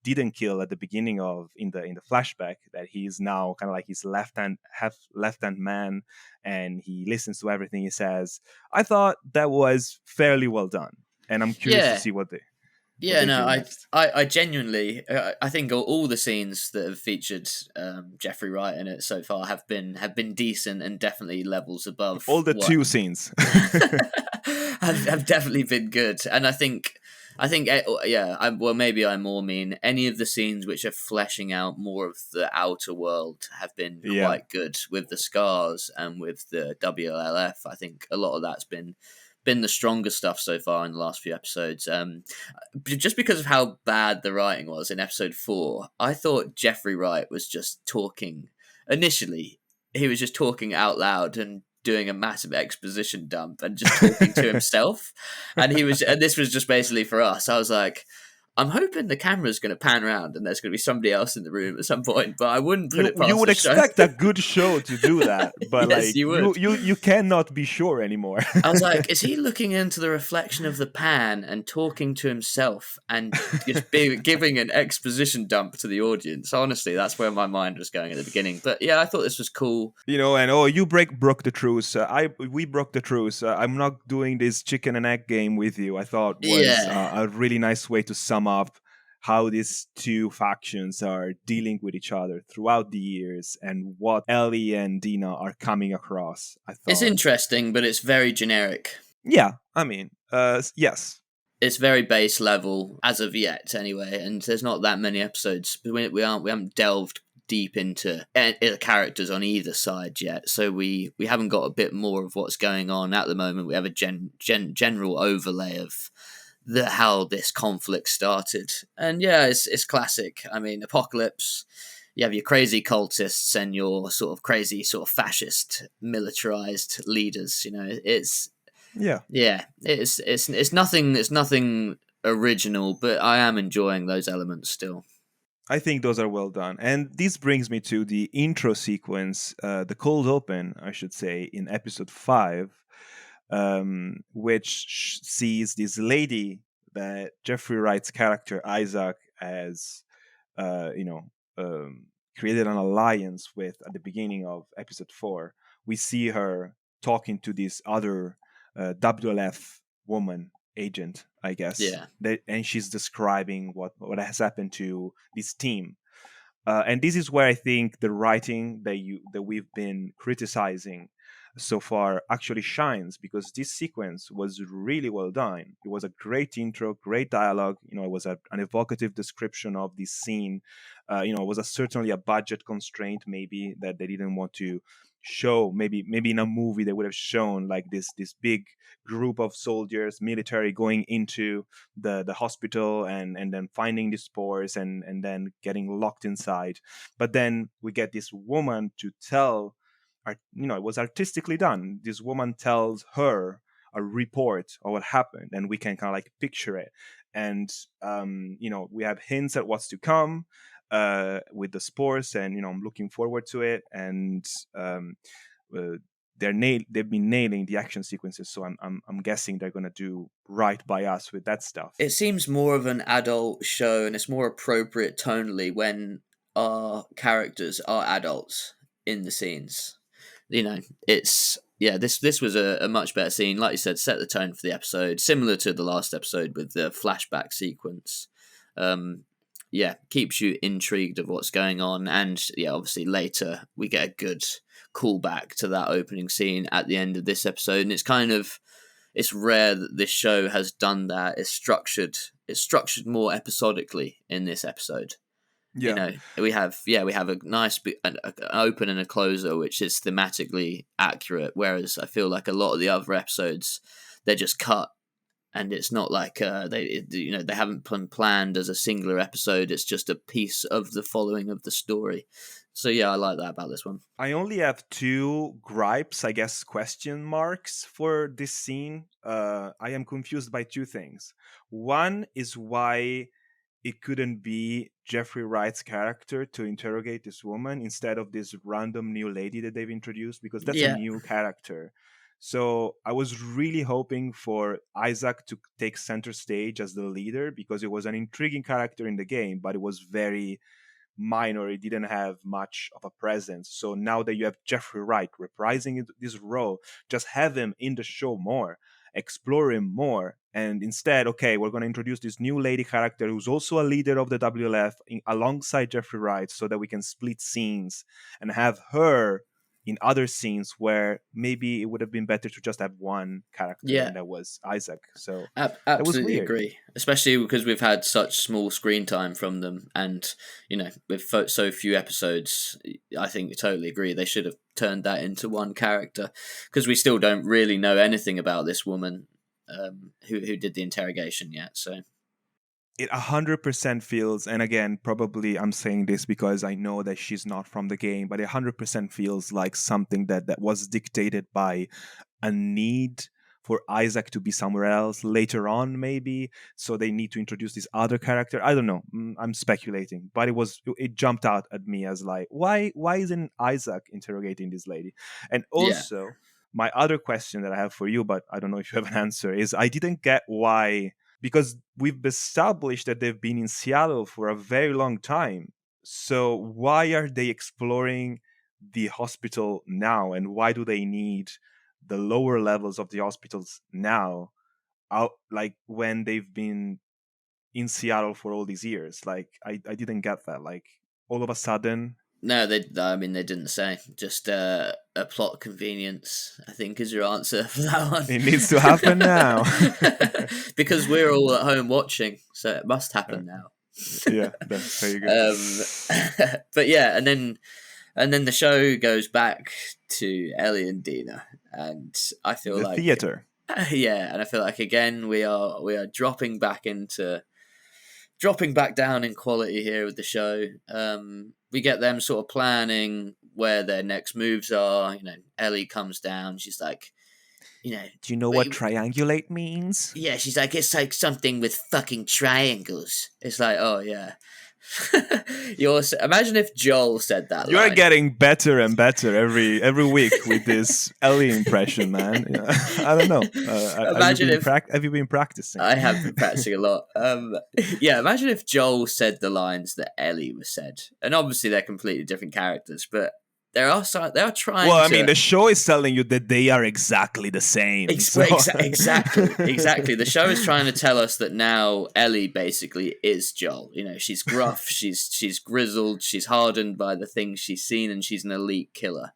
didn't kill at the beginning of in the flashback, that he's now kind of like his left hand man, and he listens to everything he says. I thought that was fairly well done, and I'm curious to Yeah. see what they Yeah, do no, next. I genuinely, I think all the scenes that have featured Jeffrey Wright in it so far have been decent and definitely levels All above the what two scenes. have definitely been good. And well, maybe I more mean any of the scenes which are fleshing out more of the outer world have been Yeah. quite good, with the scars and with the WLF. I think a lot of that's been the stronger stuff so far in the last few episodes. Just because of how bad the writing was in episode 4, I thought Jeffrey Wright was just talking. Initially, he was just talking out loud and doing a massive exposition dump and just talking to himself. And this was just basically for us. I was like, I'm hoping the camera's going to pan around and there's going to be somebody else in the room at some point, but I wouldn't put it You past would the show. expect a good show to do that, but Yes, like you would. you cannot be sure anymore. I was like, is he looking into the reflection of the pan and talking to himself and just giving an exposition dump to the audience? Honestly, that's where my mind was going at the beginning. But yeah, I thought this was cool. And you broke the truce. We broke the truce. I'm not doing this chicken and egg game with you. I thought was Yeah. a really nice way to sum up how these two factions are dealing with each other throughout the years, and what Ellie and Dina are coming across. I It's thought, interesting, but it's very generic. yeah, I mean, yes, It's very base level as of yet, anyway. And there's not that many episodes. We haven't delved deep into the characters on either side yet, so we haven't got a bit more of what's going on at the moment. We have a general overlay of how this conflict started, and yeah, it's classic. I mean, Apocalypse. You have your crazy cultists and your sort of crazy sort of fascist militarized leaders. It's yeah. it's nothing original, but I am enjoying those elements still. I think those are well done. And this brings me to the intro sequence, the cold open, I should say, in episode 5, which sees this lady that Jeffrey Wright's character, Isaac, has, created an alliance with at the beginning of episode 4. We see her talking to this other WLF woman agent, I guess. Yeah. And she's describing what has happened to this team. And this is where I think the writing that we've been criticizing so far actually shines, because this sequence was really well done. It was a great intro, great dialogue. It was an evocative description of this scene. It was certainly a budget constraint, maybe, that they didn't want to show. Maybe in a movie they would have shown like this big group of soldiers, military, going into the hospital and then finding the spores and then getting locked inside. But then we get this woman to tell, it was artistically done. This woman tells her a report of what happened, and we can kind of like picture it. And we have hints at what's to come with the spores, and I'm looking forward to it. And they've been nailing the action sequences, so I'm guessing they're gonna do right by us with that stuff. It seems more of an adult show, and it's more appropriate tonally when our characters are adults in the scenes. It's this was a much better scene. Like you said, set the tone for the episode, similar to the last episode with the flashback sequence. Keeps you intrigued of what's going on, and obviously later we get a good callback to that opening scene at the end of this episode, and it's rare that this show has done that. It's structured more episodically in this episode. Yeah. We have a nice an open and a closer, which is thematically accurate, whereas I feel like a lot of the other episodes, they're just cut and it's not like they haven't been planned as a singular episode. It's just a piece of the following of the story. So yeah, I like that about this one. I only have two gripes, I guess, question marks for this scene. I am confused by two things. One is why it couldn't be Jeffrey Wright's character to interrogate this woman instead of this random new lady that they've introduced, because that's a Yeah, new character. So I was really hoping for Isaac to take center stage as the leader, because it was an intriguing character in the game, but it was very minor. It didn't have much of a presence. So now that you have Jeffrey Wright reprising this role, just have him in the show more, explore him more. And instead, okay, we're going to introduce this new lady character who's also a leader of the WLF alongside Jeffrey Wright, so that we can split scenes and have her in other scenes where maybe it would have been better to just have one character, yeah. and that was Isaac. So that was Absolutely weird. agree, especially because we've had such small screen time from them, and with so few episodes, I think totally agree they should have turned that into one character, because we still don't really know anything about this woman who did the interrogation yet. So it 100% feels, and again, probably I'm saying this because I know that she's not from the game, but it 100% feels like something that was dictated by a need for Isaac to be somewhere else later on, maybe. So they need to introduce this other character. I don't know. I'm speculating, but it jumped out at me as like, why isn't Isaac interrogating this lady? And yeah, also, my other question that I have for you, but I don't know if you have an answer, is I didn't get why, because we've established that they've been in Seattle for a very long time. So why are they exploring the hospital now, and why do they need the lower levels of the hospitals now, out like when they've been in Seattle for all these years? Like I didn't get that. Like all of a sudden. no, they didn't say. Just a plot convenience, I think, is your answer for that one. It needs to happen now. Because we're all at home watching, so it must happen now. Yeah, there you go. But yeah, and then the show goes back to Ellie and Dina, and I feel The like theater. yeah, and I feel like again we are dropping back down in quality here with the show. We get them sort of planning where their next moves are. Ellie comes down. She's like, Do you know what triangulate means? yeah, she's like, it's like something with fucking triangles. It's like, oh yeah. Imagine if Joel said that. You're line. getting better and better every week with this Ellie impression, man. Yeah. I don't know. Imagine have you been practicing? I have been practicing a lot. Yeah, imagine if Joel said the lines that Ellie was said, and obviously they're completely different characters, but they are trying. Well, I mean, the show is telling you that they are exactly the same. Exactly. The show is trying to tell us that now Ellie basically is Joel. She's gruff, she's grizzled, she's hardened by the things she's seen, and she's an elite killer.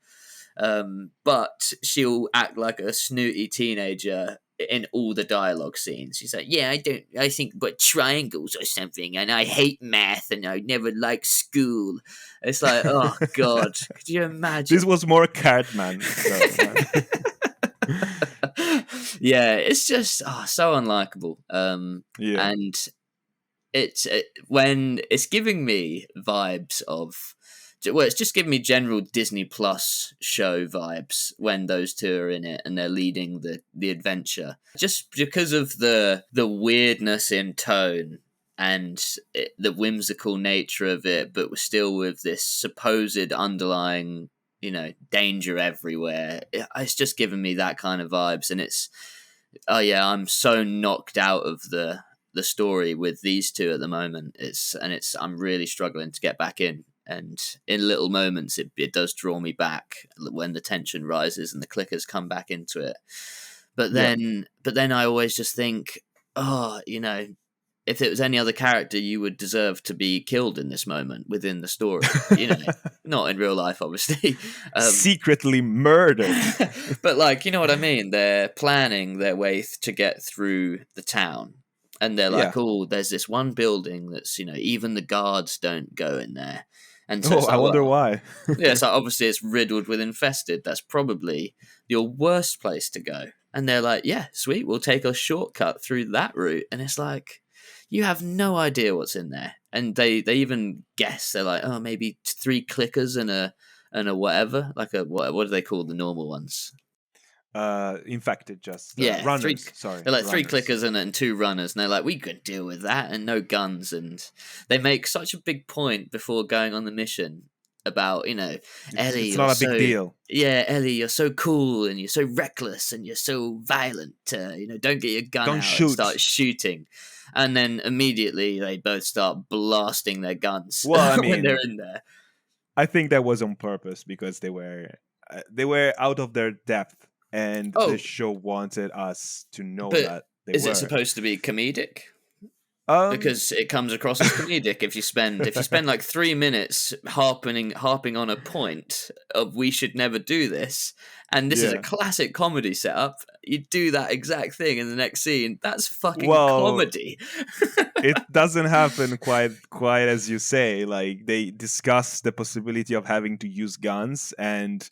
But she'll act like a snooty teenager in all the dialogue scenes. She's like, yeah, I think but triangles or something, and I hate math, and I never liked school. It's like, oh god, could you imagine? This was more Cartman. Yeah, it's just so unlikable. Yeah. And when it's giving me vibes of, well, it's just giving me general Disney Plus show vibes when those two are in it and they're leading the adventure. Just because of the weirdness in tone and the whimsical nature of it, but we're still with this supposed underlying, danger everywhere. It's just giving me that kind of vibes, and it's, oh yeah, I'm so knocked out of the story with these two at the moment. I'm really struggling to get back in. And in little moments, it does draw me back when the tension rises and the clickers come back into it. But then I always just think, if it was any other character, you would deserve to be killed in this moment within the story. Not in real life, obviously. Secretly murdered. But you know what I mean? They're planning their way to get through the town. And they're like, oh, there's this one building that's, even the guards don't go in there. And so I wonder why. Yeah, so obviously it's riddled with infested. That's probably your worst place to go. And they're like, yeah, sweet, we'll take a shortcut through that route. And it's like, you have no idea what's in there. And they even guess. They're like, oh, maybe 3 clickers and a whatever, like a what do they call the normal ones? Infected, just Yeah, runners. Sorry, they're like 3 runners. clickers and 2 runners, and they're like, we could deal with that, and no guns. And they make such a big point before going on the mission about, Ellie, It's you're not a big so, deal. yeah, Ellie, you're so cool and you're so reckless and you're so violent. Don't get your gun Don't out and shoot. start shooting. And then immediately they both start blasting their guns Well, I when they're mean, in there. I think that was on purpose because they were out of their depth, and the Oh, show wanted us to know but that they is it were. supposed to be comedic? Um, Because it comes across as comedic if you spend like 3 minutes harping on a point of we should never do this, and this is a yeah. classic comedy setup. You do that exact thing in the next scene. That's fucking Well, comedy. it doesn't happen quite as you say. Like, they discuss the possibility of having to use guns, and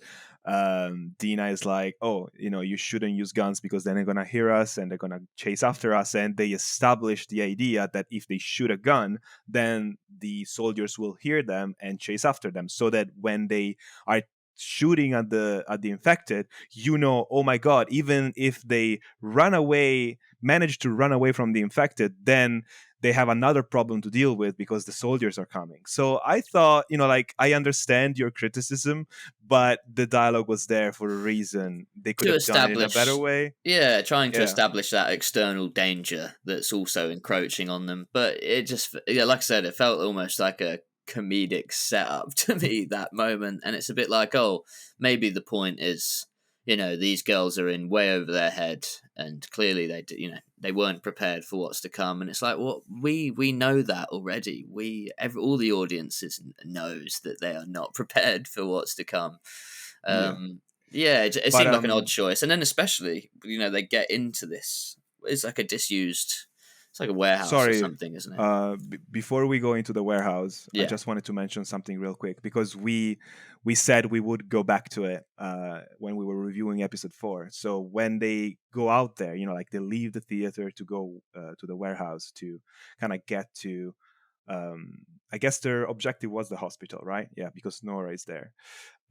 Dina is like, oh, you shouldn't use guns because then they're gonna hear us and they're gonna chase after us. And they establish the idea that if they shoot a gun, then the soldiers will hear them and chase after them, so that when they are shooting at the infected, oh my god, even if they manage to run away from the infected, then they have another problem to deal with because the soldiers are coming. So I thought, like, I understand your criticism, but the dialogue was there for a reason. They could To have done it in a better establish, way. yeah, trying to Yeah. establish that external danger that's also encroaching on them. But it just, yeah, like I said, it felt almost like a comedic setup to me, that moment. And it's a bit like, oh, maybe the point is, these girls are in way over their head, and clearly they weren't prepared for what's to come. And it's like, well, we know that already. All the audiences knows that they are not prepared for what's to come. Yeah. Yeah, it But seemed like an odd choice, and then especially, they get into this. It's like a disused. It's like a warehouse or sorry, something, isn't it? before we go into the warehouse, I Yeah, just wanted to mention something real quick, because we said we would go back to it when we were reviewing episode 4. So when they go out there, like, they leave the theater to go to the warehouse to kind of get to, I guess their objective was the hospital, right? Yeah, because Nora is there.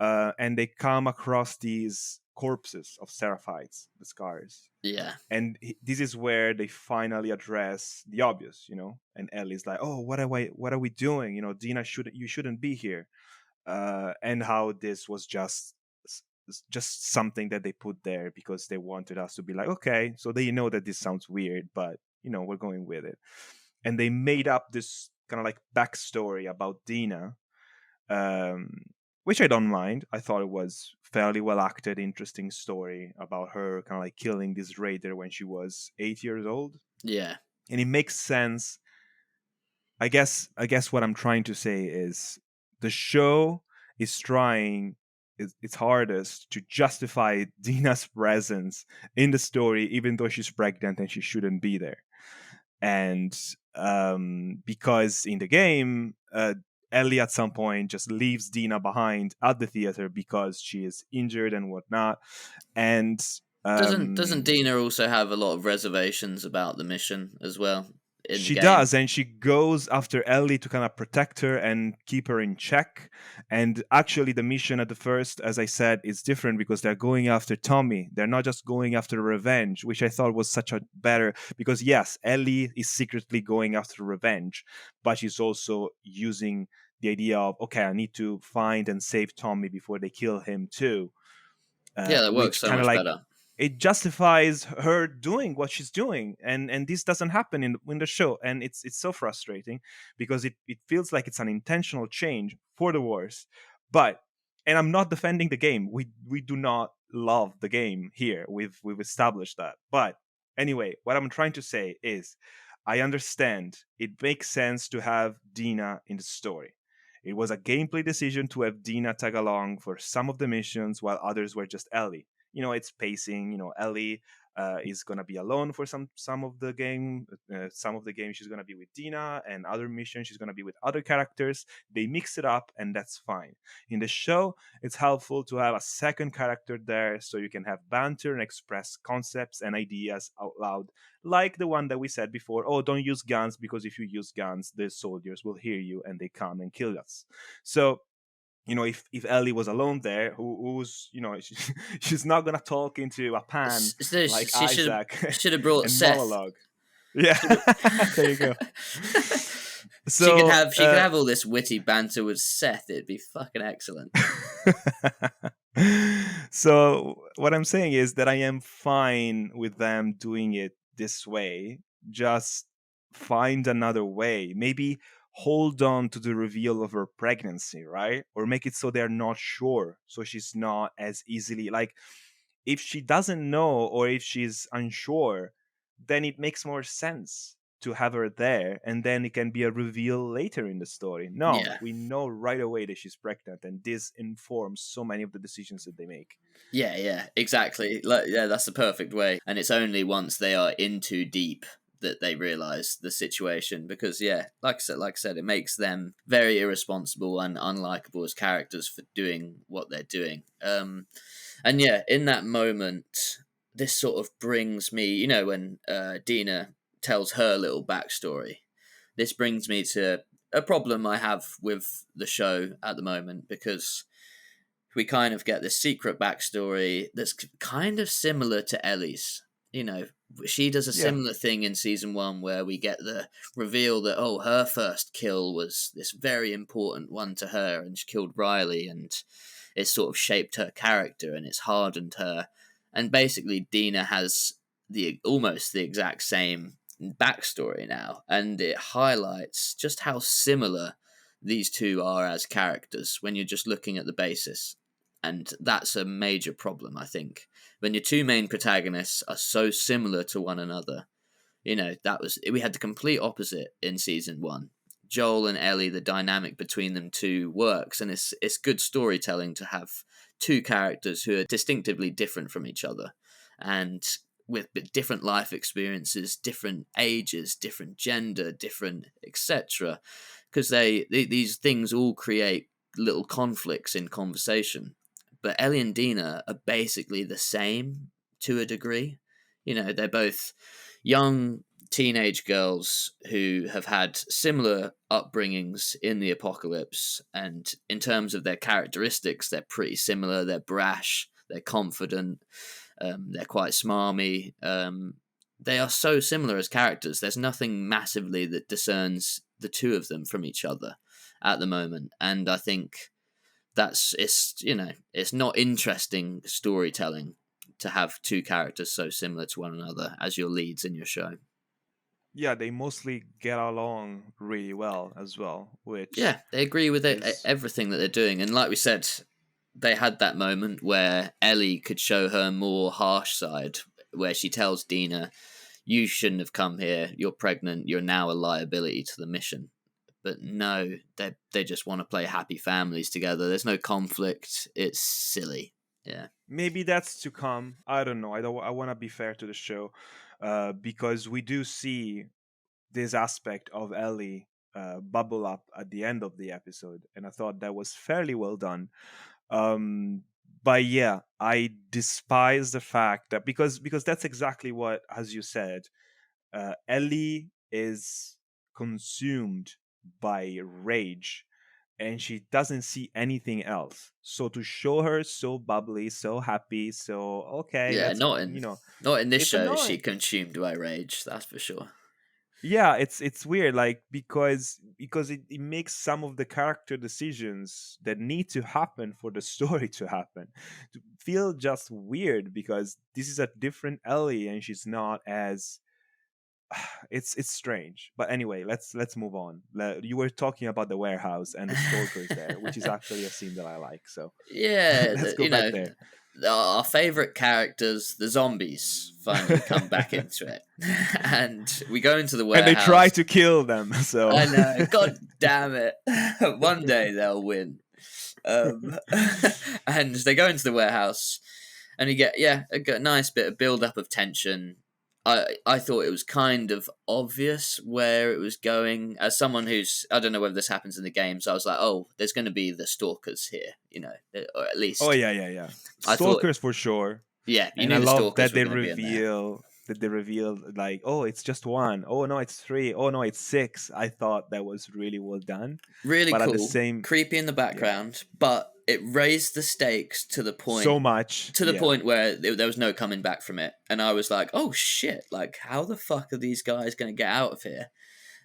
And they come across these corpses of Seraphites, the scars. yeah. And this is where they finally address the obvious, And Ellie's like, "Oh, what are we doing? Dina, you shouldn't be here." And how this was just something that they put there because they wanted us to be like, okay, so they know that this sounds weird, but we're going with it. And they made up this kind of like backstory about Dina, um, which I don't mind. I thought it was fairly well acted, interesting story about her kind of like killing this raider when she was 8 years old, Yeah. and it makes sense. I guess what I'm trying to say is the show is trying its hardest to justify Dina's presence in the story, even though she's pregnant and she shouldn't be there. And because in the game, Ellie at some point just leaves Dina behind at the theater because she is injured and whatnot. And Doesn't Dina also have a lot of reservations about the mission as well in the she game? does, and she goes after Ellie to kind of protect her and keep her in check. And actually, the mission at the first, as I said, is different because they're going after Tommy. They're not just going after revenge, which I thought was such a better. Because yes, Ellie is secretly going after revenge, but she's also using the idea of, okay, I need to find and save Tommy before they kill him too, Yeah, that works which so kind of much like, better. it justifies her doing what she's doing, and this doesn't happen in the show, and it's so frustrating because it feels like it's an intentional change for the worse. But, and I'm not defending the game, we do not love the game here, we've established that. But anyway, what I'm trying to say is, I understand it makes sense to have Dina in the story. It was a gameplay decision to have Dina tag along for some of the missions while others were just Ellie. It's pacing. Ellie is gonna be alone for some of the game. Some of the game she's gonna be with Dina, and other missions she's gonna be with other characters. They mix it up, and that's fine. In the show, it's helpful to have a second character there, so you can have banter and express concepts and ideas out loud, like the one that we said before. Oh, don't use guns, because if you use guns, the soldiers will hear you and they come and kill us. So if Ellie was alone there, who's she's not gonna talk into a pan So like she Isaac should have brought and Seth. monologue. Yeah, there you go. She So could have all this witty banter with Seth. It'd be fucking excellent. So what I'm saying is that I am fine with them doing it this way. Just find another way. Maybe hold on to the reveal of her pregnancy, right? Or make it so they're not sure, so she's not as easily like, if she doesn't know or if she's unsure, then it makes more sense to have her there, and then it can be a reveal later in the story. No, Yeah. we know right away that she's pregnant, and this informs so many of the decisions that they make. Yeah, exactly. That's the perfect way. And it's only once they are in too deep that they realize the situation, because like I said, it makes them very irresponsible and unlikable as characters for doing what they're doing. And in that moment, this sort of brings me, when Dina tells her little backstory, this brings me to a problem I have with the show at the moment, because we kind of get this secret backstory that's kind of similar to Ellie's. She does a Yeah. similar thing in season 1, where we get the reveal that, her first kill was this very important one to her, and she killed Riley, and it's sort of shaped her character and it's hardened her. And basically, Dina has almost the exact same backstory now, and it highlights just how similar these two are as characters when you're just looking at the basis. And that's a major problem, I think, when your two main protagonists are so similar to one another. We had the complete opposite in season 1. Joel and Ellie, the dynamic between them two works, and it's good storytelling to have two characters who are distinctively different from each other, and with different life experiences, different ages, different gender, different etc. Because these things all create little conflicts in conversation. But Ellie and Dina are basically the same to a degree. They're both young teenage girls who have had similar upbringings in the apocalypse, and in terms of their characteristics, they're pretty similar. They're brash, they're confident, they're quite smarmy. They are so similar as characters. There's nothing massively that discerns the two of them from each other at the moment, and I think it's not interesting storytelling to have two characters so similar to one another as your leads in your show. Yeah, they mostly get along really well as well, which They agree with is everything that they're doing. And like we said, they had that moment where Ellie could show her more harsh side, where she tells Dina, you shouldn't have come here, you're pregnant, you're now a liability to the mission. But no, they just want to play happy families together. There's no conflict. It's silly. Yeah. maybe that's to come. I don't know. I want to be fair to the show, because we do see this aspect of Ellie bubble up at the end of the episode, and I thought that was fairly well done. But yeah, I despise the fact that because that's exactly what, as you said, Ellie is consumed by rage, and she doesn't see anything else. So to show her so bubbly, so happy, so okay, Yeah, let's not in this it's show is she annoying. consumed by rage, that's for sure. Yeah, it's weird, like because it makes some of the character decisions that need to happen for the story to happen to feel just weird, because this is a different Ellie and she's not as it's strange. But anyway, let's move on. You were talking about the warehouse and the stalkers there, which is actually a scene that I like, so Yeah, let's go back there. our favorite characters, the zombies, finally come back into it, and we go into the And they try warehouse. to kill them, so I know, god damn it! One day they'll win. And they go into the warehouse, And you get a nice bit of build up of tension. I thought it was kind of obvious where it was going. As someone who's, I don't know whether this happens in the games, I was like, oh, there's going to be the stalkers here, or at Oh least yeah. I thought, Stalkers for sure. yeah, you And I knew the love stalkers that were they going to be in there. reveal like, oh, it's just one. Oh no, it's three. Oh no, it's six. I thought that was really well done. Really But at the cool, same, creepy in the yeah, background, but it raised the stakes to the so point much. to the Yeah. point where there was no coming back from it, and I was like, oh shit, like how the fuck are these guys going to get out of here?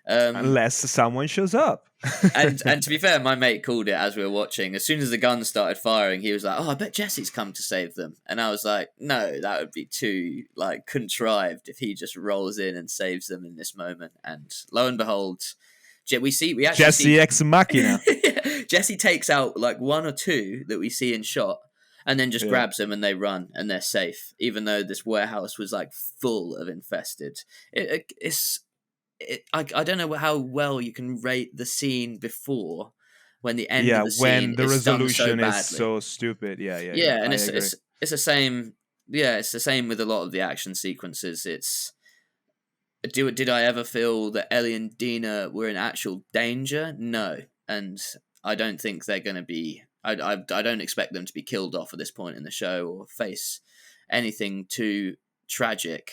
Um, Unless someone shows up. and to be fair, my mate called it as we were watching. As soon as the guns started firing, he was like, "Oh, I bet Jesse's come to save them." And I was like, "No, that would be too like contrived if he just rolls in and saves them in this moment." And lo and behold, we actually see Jesse Ex Machina. Jesse takes out like one or two that we see in shot, and then just Yeah. grabs them and they run and they're safe. Even though this warehouse was like full of infested, I don't know how well you can rate the scene before when the end of Yeah, the scene when the is done so resolution is badly. so stupid. Yeah. Yeah, and I agree. it's the same. Yeah, it's the same with a lot of the action sequences. It's did I ever feel that Ellie and Dina were in actual danger? No, and I don't think they're going to be. I don't expect them to be killed off at this point in the show or face anything too tragic.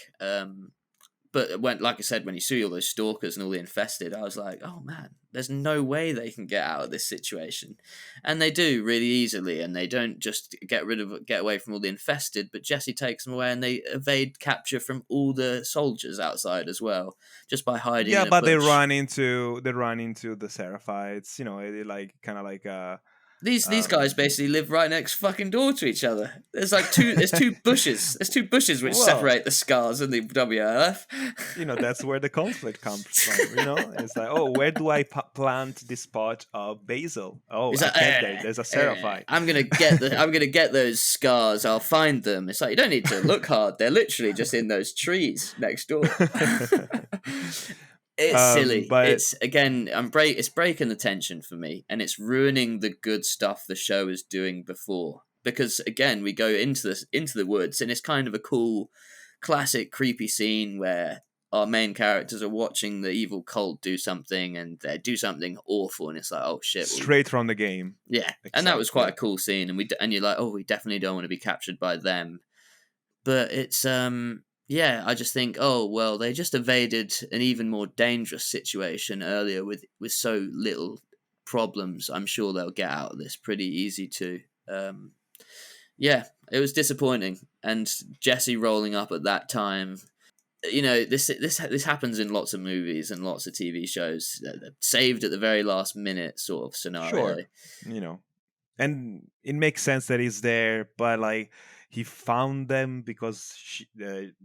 But when, like I said, when you see all those stalkers and all the infested, I was like, oh man, there's no way they can get out of this situation, and they do really easily, and they don't just get away from all the infested, but Jesse takes them away, and they evade capture from all the soldiers outside as well, just by hiding Yeah, in a but bush. they run into the Seraphites. They like kind of like These guys um basically live right next fucking door to each other. There's two bushes. There's two bushes which well, separate the scars and the WLF. that's where the conflict comes from. It's like, oh, where do I plant this pot of basil? Oh, He's I like, can't there. There's a Seraphite. I'm gonna get those scars. I'll find them. It's like you don't need to look hard. They're literally just in those trees next door. It's silly. But It's again, it's breaking the tension for me, and it's ruining the good stuff the show is doing before. Because again, we go into the woods, and it's kind of a cool, classic creepy scene where our main characters are watching the evil cult do something, and they do something awful, and it's like, oh shit, straight from the game. yeah, and that was quite Exactly. a cool scene, and you're like, oh, we definitely don't want to be captured by them, but it's yeah, I just think, oh well, they just evaded an even more dangerous situation earlier with so little problems. I'm sure they'll get out of this pretty easy too. Yeah, it was disappointing, and Jesse rolling up at that time. This happens in lots of movies and lots of TV shows. They're saved at the very last minute sort of scenario. Sure. you know and it makes sense that he's there, but like he found them because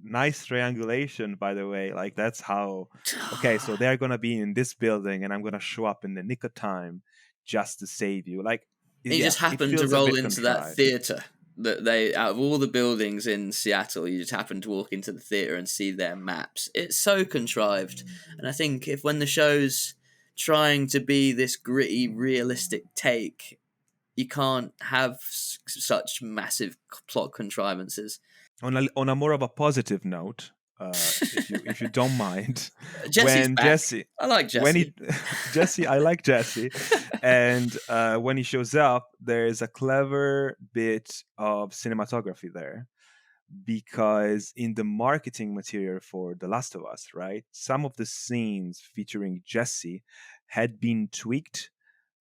nice triangulation, by the way. Like that's how, okay, so they're gonna be in this building and I'm gonna show up in the nick of time just to save you. Like, He yeah, just it happened to feels a roll bit into that contrived. theater that they, out of all the buildings in Seattle, you just happen to walk into the theater and see their maps. It's so contrived, and I think if when the show's trying to be this gritty, realistic take, you can't have such massive plot contrivances. On a more of a positive note, if you don't mind, Jesse's when back. Jesse I like when Jesse. he Jesse, I like Jesse, and when he shows up, there's a clever bit of cinematography there, because in the marketing material for The Last of Us, right, some of the scenes featuring Jesse had been tweaked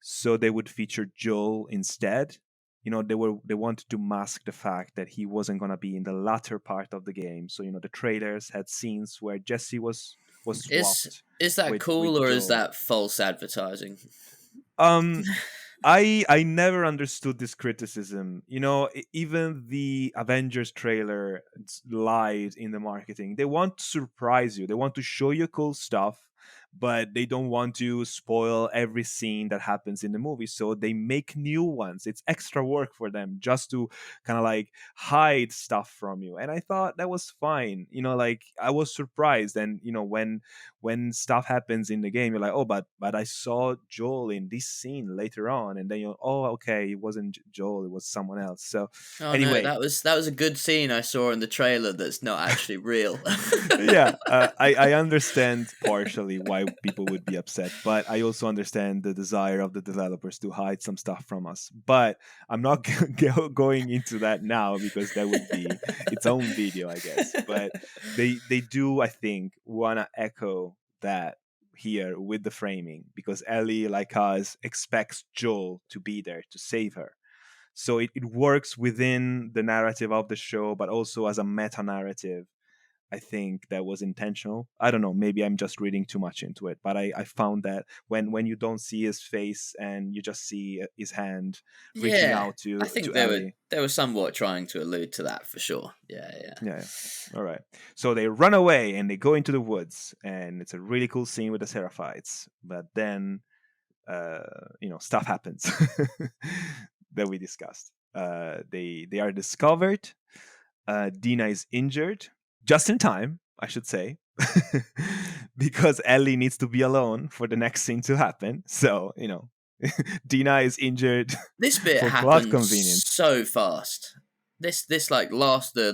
so they would feature Joel instead. They wanted to mask the fact that he wasn't going to be in the latter part of the game. So the trailers had scenes where Jesse was Is swapped is that with cool or is Joel. that false advertising? Um, I never understood this criticism. Even the Avengers trailer lied in the marketing. They want to surprise you. They want to show you cool stuff, but they don't want to spoil every scene that happens in the movie, so they make new ones. It's extra work for them just to kind of like hide stuff from you, and I thought that was fine. Like, I was surprised. And when stuff happens in the game, you're like, oh, but I saw Joel in this scene later on, and then you're, oh, okay, it wasn't Joel, it was someone else. So Oh no, anyway, that was a good scene I saw in the trailer that's not actually real. yeah, I understand partially why people would be upset, but I also understand the desire of the developers to hide some stuff from us. But I'm not going into that now, because that would be its own video, I guess. But they do, I think, want to echo that here with the framing, because Ellie, like us, expects Joel to be there to save her. So it works within the narrative of the show, but also as a meta narrative. I think that was intentional. I don't know. Maybe I'm just reading too much into it, but I found that when you don't see his face and you just see his hand reaching Yeah, out I to think Ellie. they were somewhat trying to allude to that for sure. Yeah, yeah. Yeah. All right. So they run away and they go into the woods, and it's a really cool scene with the Seraphites. But then, stuff happens that we discussed. They are discovered. Dina is injured just in time, I should say, because Ellie needs to be alone for the next scene to happen. So, Dina is injured This bit for plot happened convenience. so fast. This like the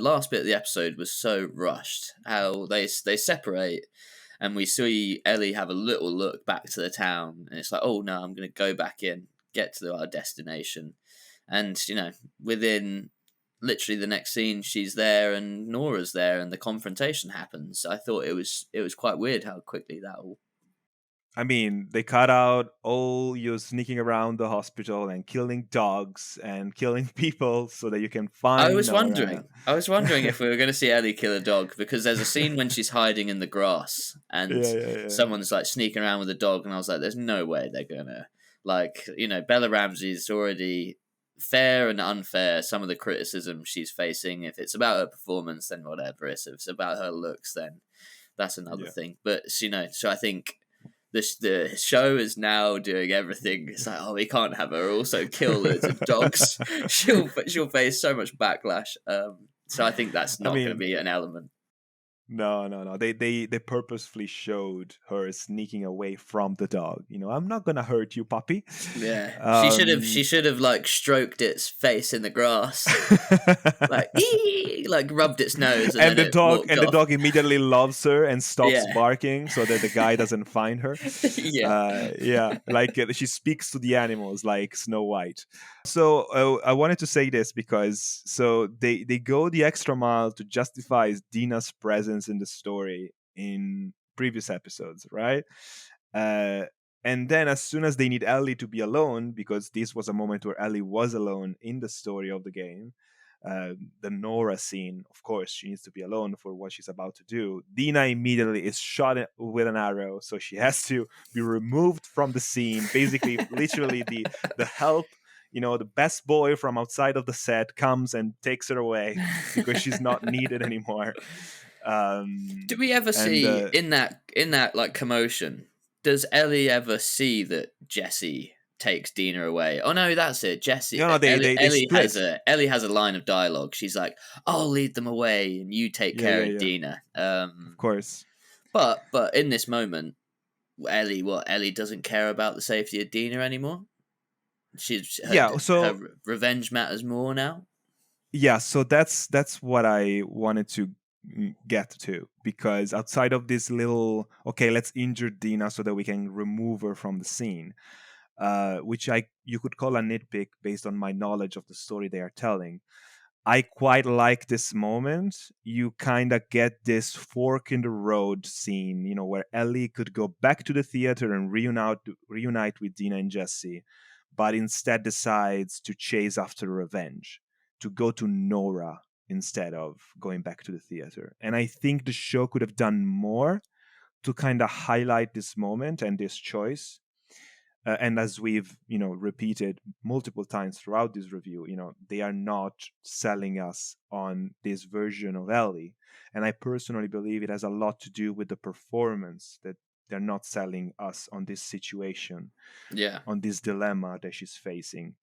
last bit of the episode was so rushed. How they separate, and we see Ellie have a little look back to the town, and it's like, oh no, I'm gonna go back in, get to our destination, and within literally the next scene, she's there and Nora's there, and the confrontation happens. I thought it was quite weird how quickly that all. I mean, they cut out all you sneaking around the hospital and killing dogs and killing people so that you can I find was Nora. wondering. I was wondering if we were going to see Ellie kill a dog, because there's a scene when she's hiding in the grass and Yeah, yeah, yeah. someone's like sneaking around with a dog, and I was like, "There's no way they're gonna Bella Ramsey's already fair and unfair. Some of the criticism she's facing, if it's about her performance, then whatever. If it's about her looks, then that's another Yeah. thing. But so I think the show is now doing everything. It's like, oh, we can't have her also kill loads of dogs. she'll face so much backlash. So I think that's I not going to mean, be an element. no, no, no. They purposefully showed her sneaking away from the dog. I'm not gonna hurt you, puppy. Yeah, she should have. Um, She should have like stroked its face in the grass, like like rubbed its nose, and and then the it dog walked and the off. dog immediately loves her and stops Yeah, barking so that the guy doesn't find her. yeah. Yeah, like she speaks to the animals like Snow White. So I wanted to say this because they go the extra mile to justify Dina's presence in the story in previous episodes, right? Uh, and then as soon as they need Ellie to be alone, because this was a moment where Ellie was alone in the story of the game, the Nora scene, of course, she needs to be alone for what she's about to do. Dina immediately is shot with an arrow, so she has to be removed from the scene. Basically, literally, the help, the best boy from outside of the set comes and takes her away because she's not needed anymore. Do we ever And see in that like commotion? Does Ellie ever see that Jesse takes Dina away? Oh no, that's it. Jesse they split. Ellie has a line of dialogue. She's like, "I'll lead them away, and you take Yeah, care yeah, of yeah. Dina." Of course. But in this moment, Ellie doesn't care about the safety of Dina anymore. She's Yeah. her So revenge matters more now. yeah, so that's what I wanted to get to, because outside of this little, okay, let's injure Dina so that we can remove her from the scene, which I you could call a nitpick based on my knowledge of the story they are telling. I quite like this moment. You kind of get this fork in the road scene, where Ellie could go back to the theater and reunite with Dina and Jesse, but instead decides to chase after revenge, to go to Nora instead of going back to the theater. And I think the show could have done more to kind of highlight this moment and this choice. And as we've repeated multiple times throughout this review, they are not selling us on this version of Ellie, and I personally believe it has a lot to do with the performance that they're not selling us on this situation, Yeah. on this dilemma that she's facing.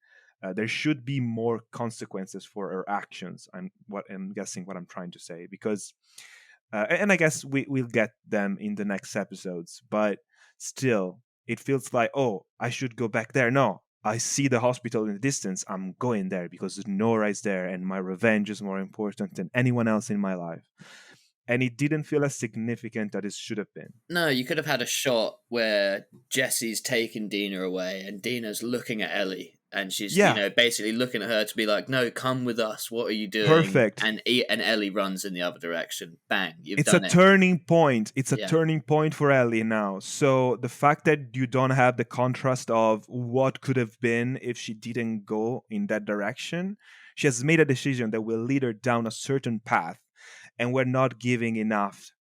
There should be more consequences for her actions. I'm guessing what I'm trying to say, because and I guess we'll get them in the next episodes, but still it feels like, oh, I should go back there. No, I see the hospital in the distance, I'm going there because Nora is there and my revenge is more important than anyone else in my life. And it didn't feel as significant as it should have been. No, you could have had a shot where Jesse's taking Dina away and Dina's looking at Ellie and she's, Yeah, basically looking at her to be like, no, come with us. What are you doing? perfect. And Ellie runs in the other direction. Bang, you've It's a done it. turning point. It's a Yeah. turning point for Ellie now. So the fact that you don't have the contrast of what could have been if she didn't go in that direction, she has made a decision that will lead her down a certain path, and we're not giving enough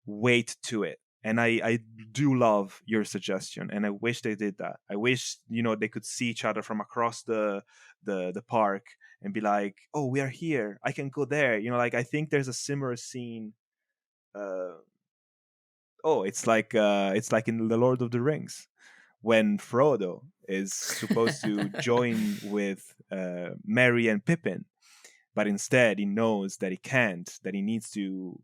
weight to it. And I do love your suggestion, and I wish they did that. I wish they could see each other from across the park and be like, "Oh, we are here. I can go there." Like I think there's a similar scene. Uh, it's like in the Lord of the Rings when Frodo is supposed to join with Merry and Pippin, but instead he knows that he can't, that he needs to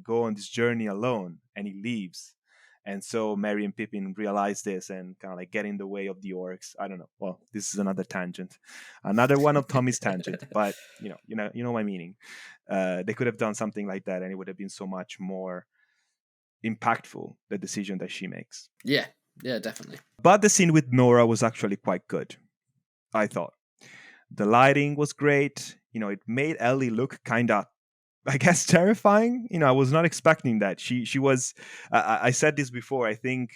go on this journey alone, and he leaves. And so Merry and Pippin realize this and kind of like get in the way of the orcs. I don't know. Well, this is another tangent, another one of Tommy's tangent, but you know my meaning. They could have done something like that, and it would have been so much more impactful, the decision that she makes. Yeah. Yeah, definitely. But the scene with Nora was actually quite good, I thought. The lighting was great. It made Ellie look kind of, I guess, terrifying. I was not expecting that. She was. I said this before. I think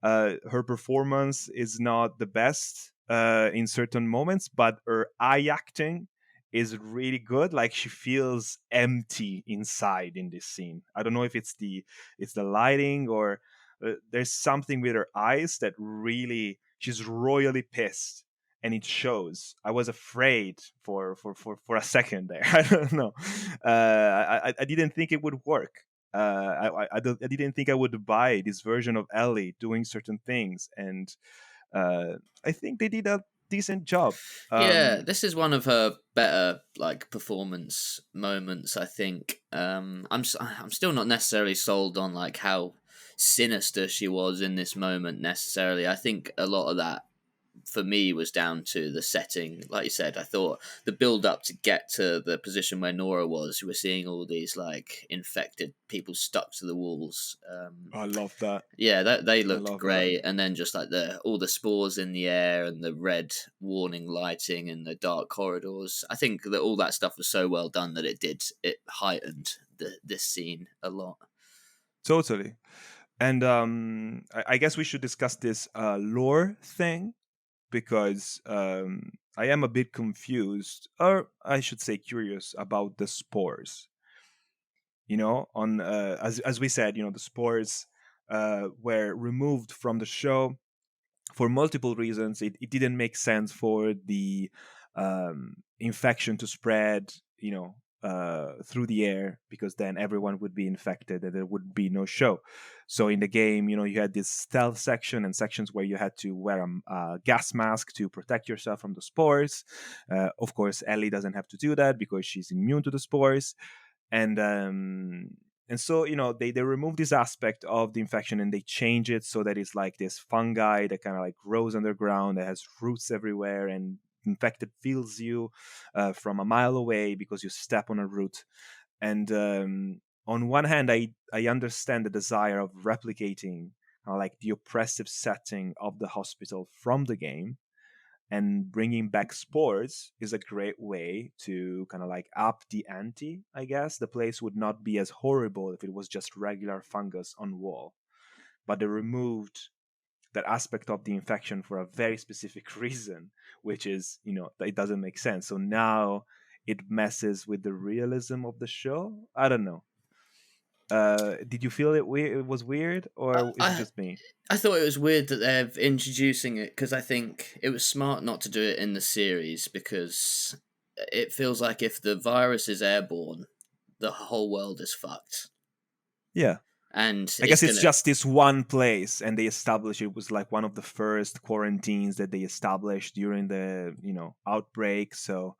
her performance is not the best in certain moments, but her eye acting is really good. Like she feels empty inside in this scene. I don't know if it's the lighting or there's something with her eyes that really, she's royally pissed, and it shows. I was afraid for a second there. I don't know. I didn't think it would work. I didn't think I would buy this version of Ellie doing certain things, and I think they did a decent job. Yeah, this is one of her better performance moments, I think. I'm still not necessarily sold on how sinister she was in this moment necessarily. I think a lot of that for me was down to the setting. Like you said, I thought the build up to get to the position where Nora was, we're seeing all these infected people stuck to the walls. I love that. Yeah, they I looked love that. great, and then just all the spores in the air and the red warning lighting and the dark corridors. I think that all that stuff was so well done that it heightened this scene a lot. Totally. And I guess we should discuss this lore thing, because I am a bit confused, or I should say curious, about the spores. On as we said, the spores were removed from the show for multiple reasons. It didn't make sense for the infection to spread, through the air, because then everyone would be infected and there would be no show. So in the game, you had this stealth section and sections where you had to wear a gas mask to protect yourself from the spores. Of course, Ellie doesn't have to do that because she's immune to the spores. And so they remove this aspect of the infection and they change it so that it's like this fungi that kind of like grows underground, that has roots everywhere, and infected feels you from a mile away because you step on a root. And on one hand, I understand the desire of replicating like the oppressive setting of the hospital from the game, and bringing back spores is a great way to kind of like up the ante. I guess the place would not be as horrible if it was just regular fungus on wall, but they removed that aspect of the infection for a very specific reason, which is it doesn't make sense. So now it messes with the realism of the show. I don't know. Did you feel it was weird, I, or is it I just me? I thought it was weird that they're introducing it, because I think it was smart not to do it in the series, because it feels like if the virus is airborne, the whole world is fucked. Yeah. And I guess it's just this one place, and they established it was like one of the first quarantines that they established during the outbreak. So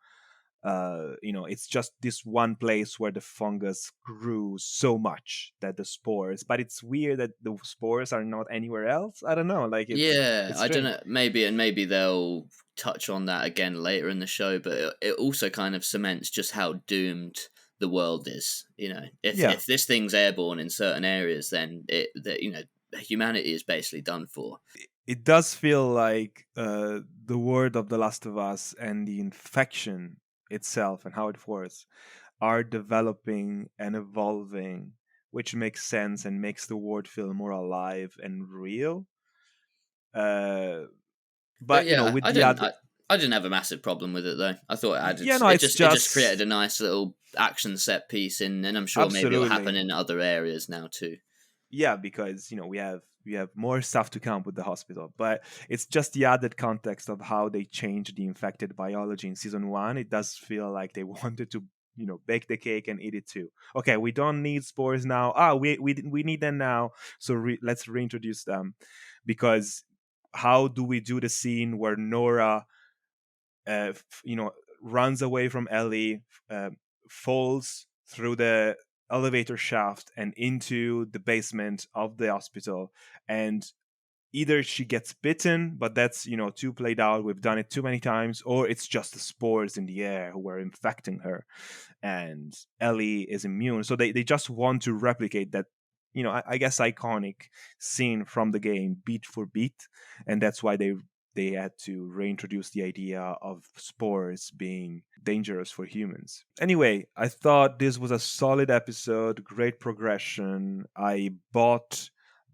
it's just this one place where the fungus grew so much that the spores. But it's weird that the spores are not anywhere else. I don't know. Like Yeah, it's I don't strange. know. Maybe they'll touch on that again later in the show, but it also kind of cements just how doomed the world is. Yeah, If this thing's airborne in certain areas, then humanity is basically done for. it does feel like the word of The Last of Us and the infection itself and how it works are developing and evolving, which makes sense and makes the world feel more alive and real. Uh, But but yeah, with the other, I didn't have a massive problem with it though. I thought it added yeah, no, it's it just created just a nice little action set piece, and I'm sure maybe it'll happen absolutely, in other areas now too. yeah, because we have more stuff to come with the hospital, but it's just the added context of how they changed the infected biology in season one. It does feel like they wanted to bake the cake and eat it too. Okay, we don't need spores now. We need them now, so let's reintroduce them. Because how do we do the scene where Nora uh, f- you know runs away from Ellie, falls through the elevator shaft and into the basement of the hospital, and either she gets bitten, but that's too played out, we've done it too many times, or it's just the spores in the air who are infecting her, and Ellie is immune. So they just want to replicate that, I guess, iconic scene from the game beat for beat, and that's why they had to reintroduce the idea of spores being dangerous for humans. Anyway, I thought this was a solid episode, great progression. I bought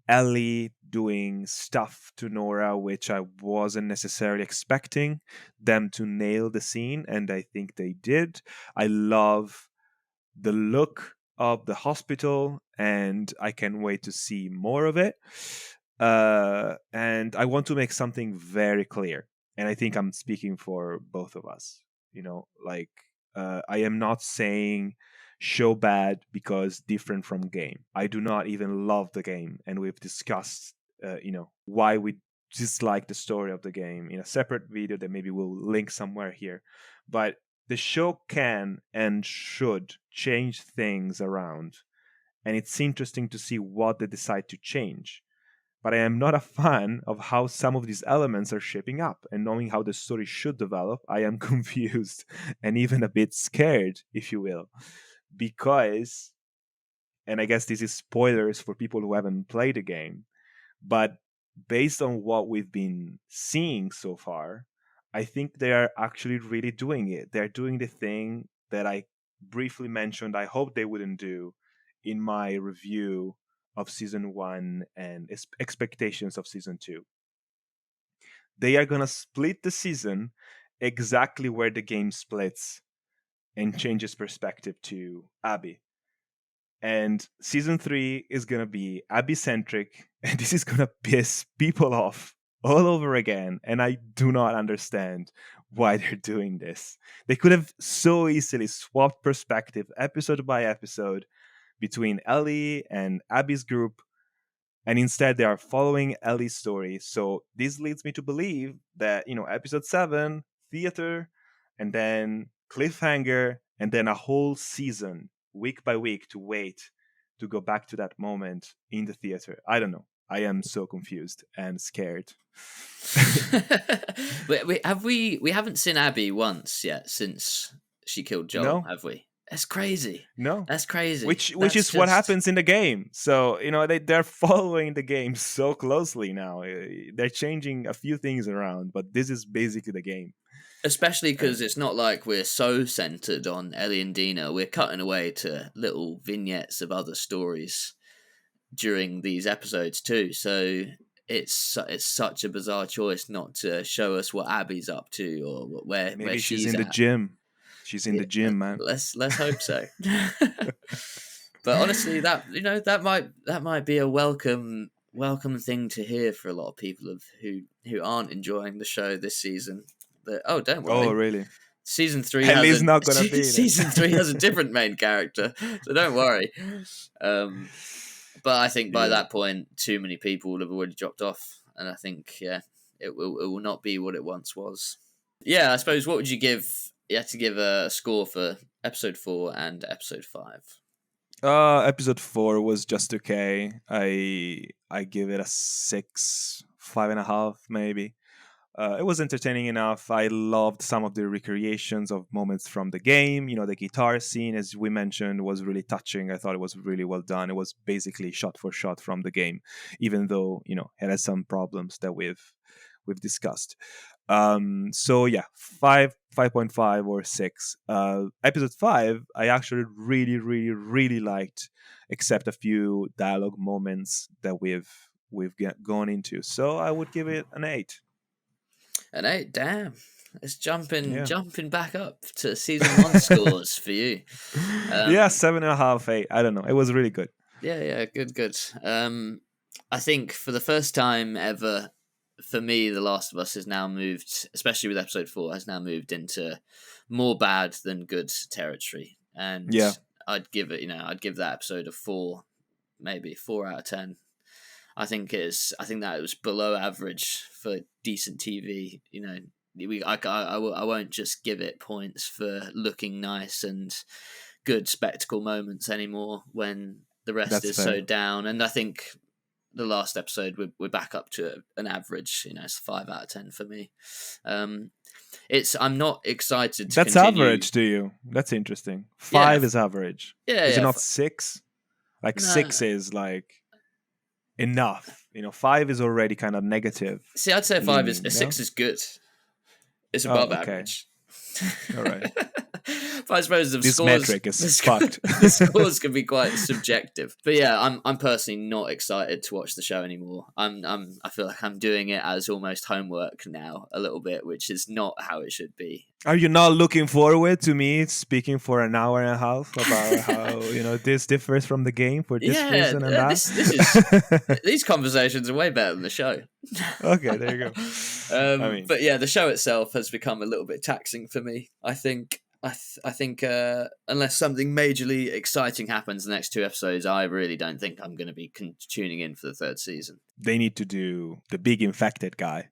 Ellie doing stuff to Nora, which I wasn't necessarily expecting them to nail the scene, and I think they did. I love the look of the hospital, and I can wait to see more of it. And I want to make something very clear, and I think I'm speaking for both of us. Like, I am not saying show bad because different from game. I do not even love the game, and we've discussed, why we dislike the story of the game in a separate video that maybe we'll link somewhere here. But the show can and should change things around, and it's interesting to see what they decide to change. But I am not a fan of how some of these elements are shaping up, and knowing how the story should develop, I am confused and even a bit scared, if you will, because, and I guess this is spoilers for people who haven't played the game, but based on what we've been seeing so far, I think they are actually really doing it. They're doing the thing that I briefly mentioned I hope they wouldn't do in my review of season one and expectations of season two. They are going to split the season exactly where the game splits and changes perspective to Abby. And season three is going to be Abby centric, and this is going to piss people off all over again. And I do not understand why they're doing this. They could have so easily swapped perspective episode by episode between Ellie and Abby's group, and instead they are following Ellie's story. So this leads me to believe that, episode 7, theater, and then cliffhanger, and then a whole season, week by week, to wait to go back to that moment in the theater. I don't know. I am so confused and scared. We haven't seen Abby once yet since she killed Joel, No, have we? That's crazy. no. That's crazy. Which That's is what just happens in the game. So they're following the game so closely now. They're changing a few things around, but this is basically the game. especially because And it's not like we're so centered on Ellie and Dina. We're cutting away to little vignettes of other stories during these episodes too. So it's such a bizarre choice not to show us what Abby's up to or where maybe she's she's in the at. gym. She's in Yeah, the gym, man. let's hope so. But honestly, that might be a welcome thing to hear for a lot of people who aren't enjoying the show this season. That don't Oh, worry, really? season three has Ellie's a not gonna be in it. season three has a different main character, so don't worry. Um, But I think by Yeah. that point, too many people will have already dropped off, and I think it will not be what it once was. Yeah, I suppose. What would you give? You had to give a score for episode 4 and episode 5. Episode 4 was just okay. I give it a 6, 5.5 maybe. It was entertaining enough. I loved some of the recreations of moments from the game. The guitar scene, as we mentioned, was really touching. I thought it was really well done. It was basically shot for shot from the game, even though it has some problems that we've discussed. So yeah, 5.5 or 6. Episode 5 I actually really, really, really liked, except a few dialogue moments that we've gone into. So I would give it an 8. An 8, damn. It's jumping Yeah. back up to season 1 scores for you. Yeah, 7.5, 8. I don't know. It was really good. Yeah, good. I think for the first time ever, for me, The Last of Us has now moved, especially with episode 4, has now moved into more bad than good territory. And Yeah. I'd give that episode a 4, maybe 4 out of 10. I think that it was below average for decent TV. I won't just give it points for looking nice and good spectacle moments anymore when the rest That's is fair. so down. And I think the last episode we're back up to an average. It's 5 out of 10 for me. I'm not excited to That's continue. average to you. That's interesting. 5 is average. Yeah, is yeah. it not 6? Like Nah. 6 is like enough. 5 is already kind of negative. See, I'd say 5 is leaning, 6 is good. It's above average. All right. But I suppose This metric is fucked. The scores can be quite subjective. But yeah, I'm personally not excited to watch the show anymore. I feel like I'm doing it as almost homework now a little bit, which is not how it should be. Are you not looking forward to me speaking for an hour and a half about how this differs from the game for this reason and that? This is these conversations are way better than the show. Okay, there you go. But yeah, the show itself has become a little bit taxing for me. I think unless something majorly exciting happens in the next 2 episodes, I really don't think I'm going to be tuning in for the 3rd season. They need to do the big infected guy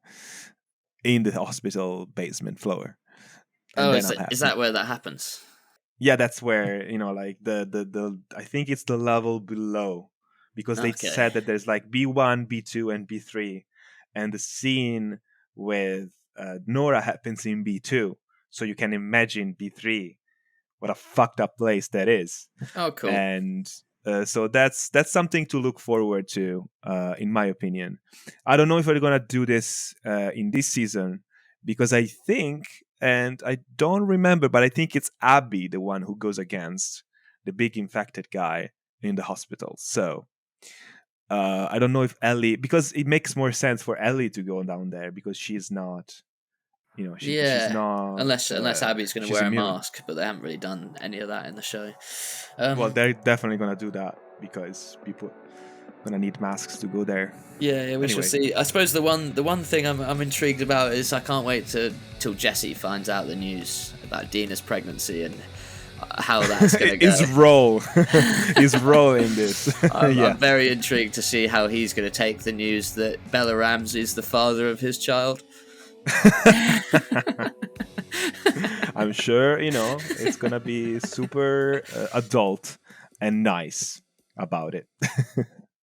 in the hospital basement floor. Oh, is that where that happens? Yeah, that's where like the I think it's the level below, because they said that there's like B1, B2, and B3, and the scene with Nora happens in B2. So you can imagine B3, what a fucked up place that is. Oh, cool. And so that's something to look forward to, in my opinion. I don't know if we're gonna do this in this season, because I think, and I don't remember, but I think it's Abby, the one who goes against the big infected guy in the hospital. So I don't know if Ellie, because it makes more sense for Ellie to go down there, because she's not. She's not. Unless Abby's going to wear immune. a mask, but they haven't really done any of that in the show. Well, they're definitely going to do that, because people are going to need masks to go there. Yeah, we shall see. I suppose the one thing I'm intrigued about is I can't wait till Jesse finds out the news about Dina's pregnancy and how that's going to go. His role in this. I'm very intrigued to see how he's going to take the news that Bella Ramsey's the father of his child. I'm sure it's gonna be super adult and nice about it.